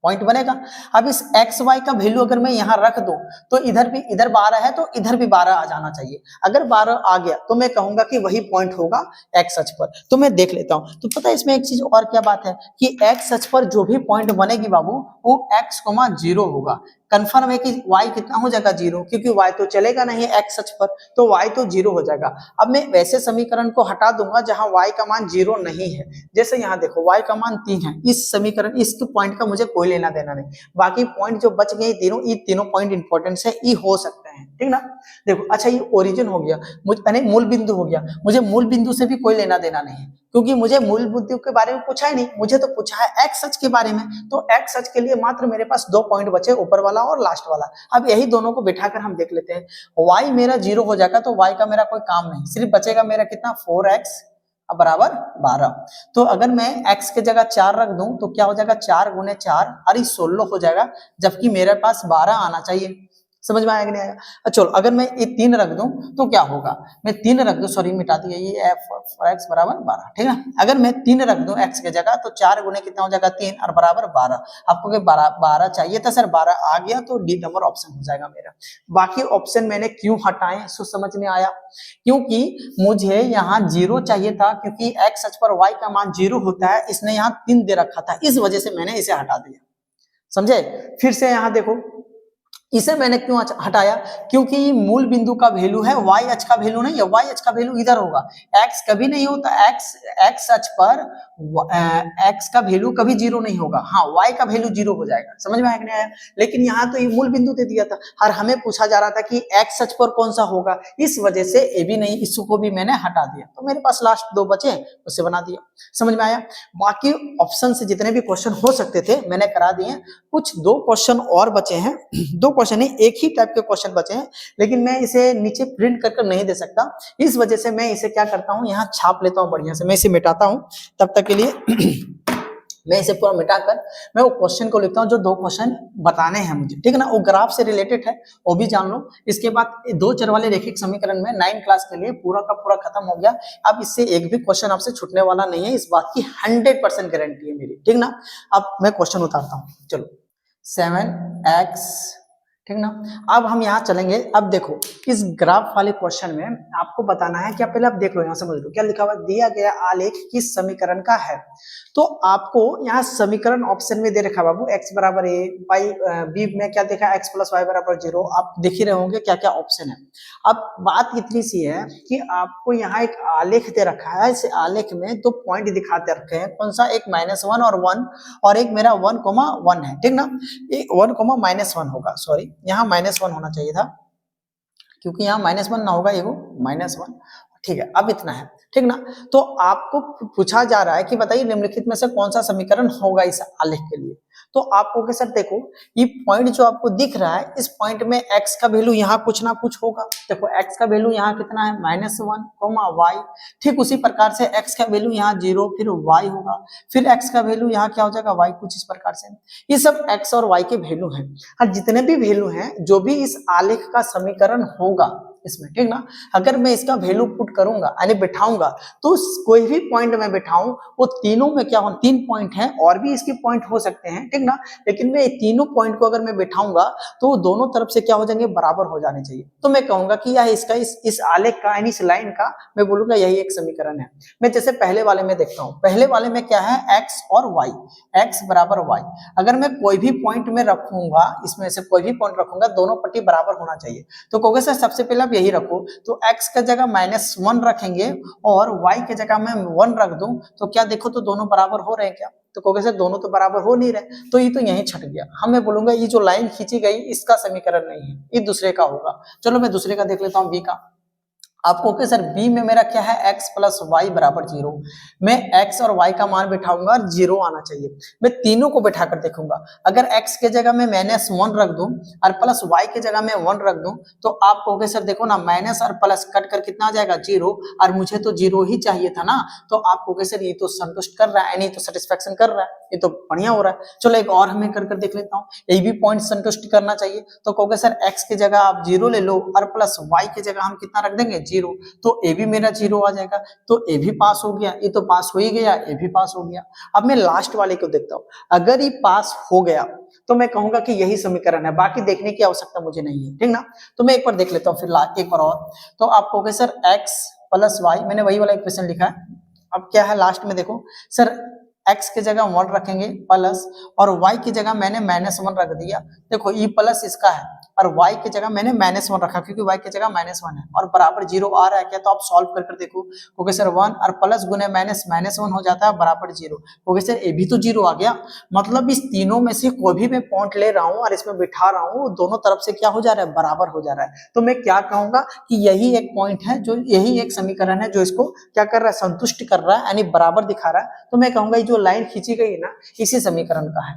पॉइंट बनेगा। अब इस x y का वैल्यू अगर मैं यहाँ रख दूं तो इधर 12 है तो इधर भी 12 आ जाना चाहिए। अगर 12 आ गया तो मैं कहूंगा कि वही पॉइंट होगा x अक्ष पर। तो मैं देख लेता हूं। तो पता है इसमें एक चीज और क्या बात है कि x अक्ष पर जो भी पॉइंट बनेगी बाबू वो x, 0 होगा। कंफर्म है कि y कितना हो जाएगा 0, क्योंकि y तो चलेगा नहीं x अक्ष पर, तो y तो 0 हो जाएगा। अब मैं वैसे समीकरण को हटा दूंगा जहां y का मान 0 नहीं है। जैसे यहाँ देखो y का मान 3 है, इस समीकरण इस पॉइंट का मुझे कोई लेना देना नहीं। बाकी पॉइंट जो बच गए ये तीनों पॉइंट इंपॉर्टेंट है, ये हो सकते हैं, ठीक ना। देखो अच्छा ये ओरिजिन हो गया, मुझे मूल बिंदु हो गया, मुझे मूल बिंदु से भी कोई लेना देना नहीं, क्योंकि मुझे मूल बिंदु के बारे में पूछा ही नहीं, मुझे तो पूछा है एक्स अक्ष के बारे में। तो एक्स अक्ष के लिए मात्र मेरे पास 2 पॉइंट बचे, ऊपर वाला और लास्ट वाला। अब यही दोनों को बिठाकर हम देख लेते हैं। y मेरा 0 हो जाएगा तो y का मेरा कोई काम नहीं, सिर्फ बचेगा मेरा कितना 4x बराबर 12। तो अगर मैं x के जगह 4 रख दूं तो क्या हो जाएगा 4 गुने 4 और 16 हो जाएगा, जबकि मेरे पास 12 आना चाहिए। समझ में आया कि नहीं आया? चलो अगर मैं ये 3 रख दूं तो क्या होगा, मैं 3 रख दूं, सॉरी मिटा दिया ये x बराबर 12, ठीक है। अगर मैं 3 रख दूं x के जगह तो 4 गुने कितना हो जाएगा 3 और बराबर 12। आपको 12 चाहिए था सर, 12 आ गया तो डी नंबर ऑप्शन हो जाएगा मेरा। बाकी ऑप्शन मैंने क्यों हटाए सो समझ में आया, क्योंकि मुझे यहाँ 0 चाहिए था, क्योंकि x अक्ष पर y का मान 0 होता है, इसने यहाँ 3 दे रखा था, इस वजह से मैंने इसे हटा दिया। समझे? फिर से यहाँ देखो इसे मैंने क्यों हटाया, क्योंकि मूल बिंदु का वैल्यू है, वाई अक्ष का वैल्यू नहीं है, वाई अक्ष का वैल्यू इधर होगा, एक्स कभी नहीं होता, एक्स अक्ष पर एक्स का वैल्यू कभी जीरो नहीं होगा, हाँ वाई का वैल्यू जीरो हो जाएगा, समझ में आया कि नहीं आया। लेकिन यहाँ तो ये मूल बिंदु दे दिया था और हमें पूछा जा रहा था कि एक्स अक्ष पर कौन सा होगा, इस वजह से ए भी नहीं, इसको भी मैंने हटा दिया, तो मेरे पास लास्ट दो बचे उससे बना दिया, समझ में आया। बाकी ऑप्शन से जितने भी क्वेश्चन हो सकते थे मैंने करा दिए, कुछ दो क्वेश्चन और बचे हैं, दो क्वेश्चन नहीं एक ही टाइप के क्वेश्चन बचे हैं, लेकिन मैं इसे नीचे प्रिंट कर नहीं दे सकता, इस वजह से मैं इसे क्या करता हूं यहाँ छाप लेता हूं बढ़िया से, मैं इसे मिटाता हूं तब तक के लिए मैं इसे पूरा मिटाकर मैं वो क्वेश्चन को लिखता हूं जो दो क्वेश्चन बताने हैं मुझे, ठीक है ना, वो ग्राफ से रिलेटेड है वो भी जान लो। इसके बाद दो चर वाले रैखिक समीकरण में 9 क्लास के लिए पूरा का पूरा खत्म हो गया, अब इससे एक भी क्वेश्चन आपसे छूटने वाला नहीं है, इस बात की 100% गारंटी है मेरी, ठीक ना। अब मैं क्वेश्चन उतारता हूँ, चलो 7x, ठीक ना। अब हम यहाँ चलेंगे, अब देखो इस ग्राफ वाले क्वेश्चन में आपको बताना है, क्या पहले आप देख लो यहाँ समझ लो क्या लिखा हुआ, दिया गया आलेख किस समीकरण का है, तो आपको यहाँ समीकरण ऑप्शन में दे रखा बाबू x बराबर a, y b में क्या देखा x प्लस वाई बराबर 0, आप देख ही रहे होंगे क्या क्या ऑप्शन है। अब बात इतनी सी है कि आपको यहाँ एक आलेख दे रखा है, इस आलेख में दो पॉइंट दिखाते रखे हैं, कौन सा, एक -1 और 1 और एक मेरा 1,1 है, ठीक ना, एक 1,-1 होगा, सॉरी यहाँ -1 होना चाहिए था क्योंकि यहाँ -1 ना होगा, ये -1, ठीक है, अब इतना है, ठीक ना। तो आपको पूछा जा रहा है कि बताइए निम्नलिखित में से कौन सा समीकरण होगा इस आलेख के लिए, तो आपको के सर देखो ये पॉइंट जो आपको दिख रहा है, इस पॉइंट में x का वैल्यू यहाँ कुछ ना कुछ होगा, देखो x का वैल्यू यहाँ कितना है -1, y, ठीक उसी प्रकार से x का वैल्यू यहाँ 0, फिर y होगा, फिर x का वैल्यू यहाँ क्या हो जाएगा y, कुछ इस प्रकार से, ये सब x और y के वैल्यू हैं, और जितने भी वैल्यू हैं जो भी इस आलेख का समीकरण होगा इसमें, ठीक ना, अगर मैं इसका वैल्यू पुट करूंगा यानी बिठाऊंगा, तो कोई भी पॉइंट में बिठाऊं वो तीनों में क्या हो, 3 पॉइंट हैं और भी इसके पॉइंट हो सकते हैं, ठीक ना, लेकिन मैं तीनों पॉइंट को अगर मैं बिठाऊंगा तो वो दोनों तरफ से क्या हो जाएंगे, बराबर हो जाने चाहिए, तो मैं कहूंगा कि यह इसका इस आलेख का यानी इस लाइन का मैं बोलूंगा यही एक समीकरण है। मैं जैसे पहले वाले में देखता हूँ, पहले वाले में क्या है, x और y, x बराबर y, अगर मैं कोई भी पॉइंट में रखूंगा, इसमें से कोई भी पॉइंट रखूंगा दोनों पट्टी बराबर होना चाहिए, तो कहोगे सर सबसे पहले यही रखो, तो x का जगह -1 रखेंगे और y के जगह मैं 1 रख दूं, तो क्या देखो तो दोनों बराबर हो रहे हैं क्या, तो कहोगे सर दोनों तो बराबर हो नहीं रहे, तो ये तो यहीं छट गया, हम मैं बोलूंगा ये जो लाइन खींची गई इसका समीकरण नहीं है, ये दूसरे का होगा। चलो मैं दूसरे का देख लेता हूँ, बी का। आपको कि सर बी में मेरा क्या है, x प्लस वाई बराबर 0, मैं x और y का मान बिठाऊंगा और 0 आना चाहिए, मैं तीनों को बिठाकर देखूंगा, अगर x के जगह में -1 रख दूं और प्लस y के जगह में 1 रख दूं, तो आप कहोगे सर देखो ना माइनस और प्लस कट कर कितना आ जाएगा 0, और मुझे तो 0 ही चाहिए था ना, तो आप कहोगे सर ये तो संतुष्ट कर रहा है, नहीं तो सेटिस्फेक्शन कर रहा है, ये तो बढ़िया हो रहा है। चलो एक और हमें कर देख लेता हूँ, यही भी पॉइंट संतुष्ट करना चाहिए, तो कहोगे सर x की जगह आप 0 ले लो और प्लस y की जगह हम कितना रख देंगे 0, तो ए भी मेरा 0 आ जाएगा, तो ए भी पास हो गया, ये तो पास हो ही गया, ए भी पास हो गया। अब मैं लास्ट वाले को देखता हूँ, अगर ये पास हो गया तो मैं कहूंगा कि यही समीकरण है, बाकी देखने की आवश्यकता मुझे नहीं है, ठीक ना। तो मैं एक बार देख लेता हूँ, फिर एक बार और, तो आप कहोगे सर x प्लस वाई, मैंने वही वाला इक्वेशन लिखा है, अब क्या है लास्ट में देखो सर x की जगह 1 रखेंगे प्लस, और y की जगह मैंने -1 रख दिया, देखो ये प्लस इसका है और y की जगह मैंने -1 रखा क्योंकि y की जगह -1 है और बराबर 0 आ रहा है क्या, तो आप सॉल्व कर देखो, क्योंकि सर 1 और प्लस गुने -1 हो जाता है बराबर 0, क्योंकि सर ए भी तो 0 आ गया, मतलब इस तीनों में से कोई भी मैं पॉइंट ले रहा हूँ और इसमें बिठा रहा हूँ, दोनों तरफ से क्या हो जा रहा है, बराबर हो जा रहा है, तो मैं क्या कहूंगा कि यही एक पॉइंट है, जो यही एक समीकरण है जो इसको क्या कर रहा है, संतुष्ट कर रहा है यानी बराबर दिखा रहा है, तो मैं कहूंगा जो लाइन खींची गई है ना इसी समीकरण का है,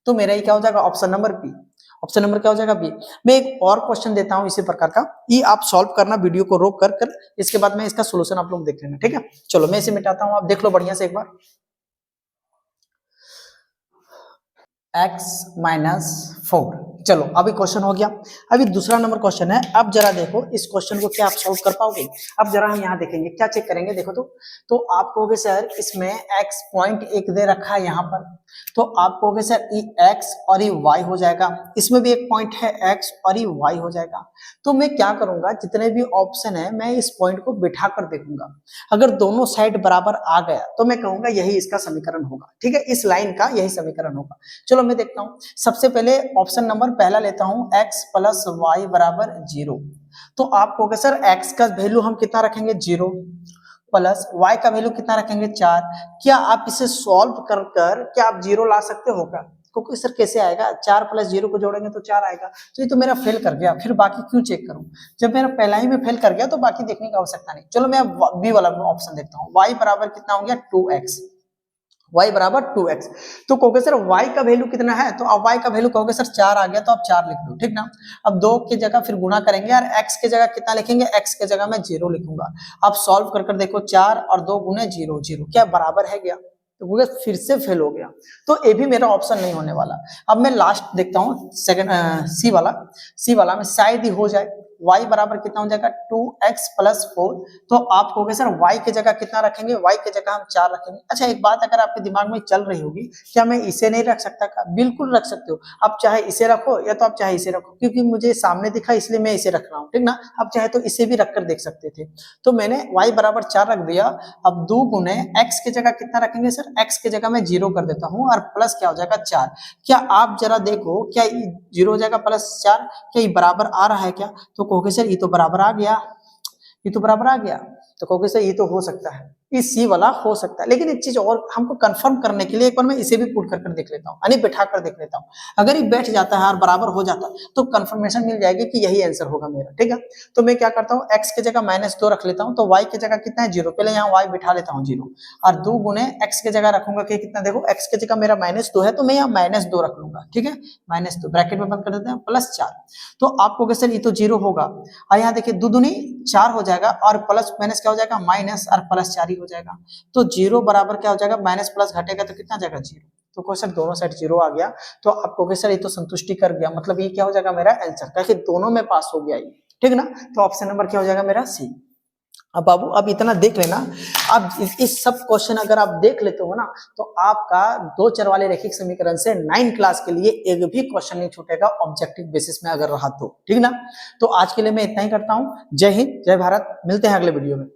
तो मेरा ये क्या हो जाएगा, option number B, option number क्या हो जाएगा बी। मैं एक और क्वेश्चन देता हूं इसी प्रकार का, ये आप सॉल्व करना वीडियो को रोक कर इसके बाद में इसका सॉल्यूशन आप लोग देख लेना, ठीक है। चलो मैं इसे मिटाता हूं, आप देख लो बढ़िया से एक बार, x-4, चलो अभी क्वेश्चन हो गया। अभी दूसरा नंबर क्वेश्चन है, अब जरा देखो इस क्वेश्चन को क्या आप सॉल्व कर पाओगे, अब जरा हम यहाँ देखेंगे क्या चेक करेंगे, देखो तो आप कहोगे सर इसमें x पॉइंट एक दे रखा है यहाँ पर, तो आप कहोगे सर ये x और ये y हो जाएगा, इसमें भी एक पॉइंट है x और ये y हो जाएगा, तो मैं क्या करूंगा जितने भी ऑप्शन है मैं इस पॉइंट को बिठा कर देखूंगा, अगर दोनों साइड बराबर आ गया तो मैं कहूंगा यही इसका समीकरण होगा, ठीक है, इस लाइन का यही समीकरण होगा। चलो मैं देखता हूँ, सबसे पहले ऑप्शन नंबर पहला लेता हूं x प्लस वाई बराबर 0। तो आप कहोगे सर x का वैल्यू हम कितना रखेंगे 0 प्लस y का वैल्यू कितना रखेंगे 4। क्या आप इसे सॉल्व कर कर क्या आप 0 ला सकते हो क्या? क्योंकि सर कैसे आएगा, 4 प्लस 0 को जोड़ेंगे तो 4 आएगा। तो ये तो मेरा फेल कर गया, फिर बाकी क्यों चेक करूं? जब मेरा पहला ही में फेल कर गया तो बाकी देखने की आवश्यकता नहीं। चलो मैं बी वाला ऑप्शन देखता हूं। y बराबर कितना हो गया 2x, y बराबर 2x। तो कहोगे सर y का वैल्यू कितना है, तो अब y का वैल्यू कहोगे सर 4 आ गया तो आप 4 लिख दो, ठीक ना। अब 2 की जगह फिर गुना करेंगे और x की जगह कितना लिखेंगे, x की जगह मैं 0 लिखूंगा। अब सॉल्व कर कर देखो 4 और 2 गुने 0, 0 क्या बराबर है गया, तो फिर से फेल हो गया। तो ये भी मेरा ऑप्शन नहीं होने वाला। अब मैं लास्ट देखता हूँ सेकंड सी वाला में शायद ही हो जाए। y बराबर कितना हो जाएगा 2x प्लस 4। तो आप कहोगे सर y की जगह कितना रखेंगे, y की जगह हम 4 रखेंगे। अच्छा एक बात अगर आपके दिमाग में चल रही होगी, क्या मैं इसे नहीं रख सकता का? बिल्कुल रख सकते हो। आप चाहे इसे रखो या तो आप चाहे इसे रखो, क्योंकि मुझे सामने दिखा इसलिए मैं इसे रख रहा हूँ, ठीक ना। आप चाहे तो इसे भी रखकर देख सकते थे। तो मैंने y बराबर 4 रख दिया। अब 2 गुने x की जगह कितना रखेंगे सर, x की जगह मैं 0 कर देता हूँ और प्लस क्या हो जाएगा 4। क्या आप जरा देखो, क्या 0 हो जाएगा प्लस 4, क्या ये बराबर आ रहा है क्या? तो कहोगे सर ये तो बराबर आ गया, ये तो बराबर आ गया। तो कहोगे सर ये तो हो सकता है, इस सी वाला हो सकता है। लेकिन एक चीज और हमको कंफर्म करने के लिए एक बार मैं इसे भी पुट कर देख लेता हूँ, यानी बैठा कर देख लेता हूँ। अगर ये बैठ जाता है और बराबर हो जाता है तो कंफर्मेशन मिल जाएगी कि यही आंसर होगा मेरा, ठीक है। तो मैं क्या करता हूँ, x की जगह -2 रख लेता हूँ, तो y की जगह कितना है 0। पहले यहाँ y बिठा लेता हूँ 0 और 2 गुने x की जगह रखूंगा कि कितना, देखो x की जगह मेरा -2 है तो मैं यहाँ -2 रख लूंगा, ठीक है। -2 ब्रैकेट में बंद कर देते हैं प्लस 4। तो आप कहोगे सर ये तो 0 होगा, और यहाँ देखिए 2 दूनी 4 हो जाएगा और प्लस माइनस क्या हो जाएगा, माइनस और प्लस 4 ही हो जाएगा। तो 0 बराबर क्या हो जाएगा, माइनस प्लस घटेगा तो कितना जाएगा 0। तो क्वेश्चन दोनों साइड 0 आ गया। तो आप कहोगे सर ये तो संतुष्टि कर गया, मतलब ये क्या हो जाएगा मेरा आंसर, ताकि दोनों में पास हो गया ये, ठीक ना। तो ऑप्शन नंबर क्या हो जाएगा मेरा सी। अब बाबू अब इतना देख लेना, अब इस सब क्वेश्चन अगर आप देख लेते हो ना तो आपका 2 चर वाले रैखिक समीकरण से 9 क्लास के लिए एक भी क्वेश्चन नहीं छूटेगा ऑब्जेक्टिव बेसिस में अगर रहा तो, ठीक ना। तो आज के लिए मैं इतना ही करता हूं। जय हिंद, जय भारत, मिलते हैं अगले वीडियो में।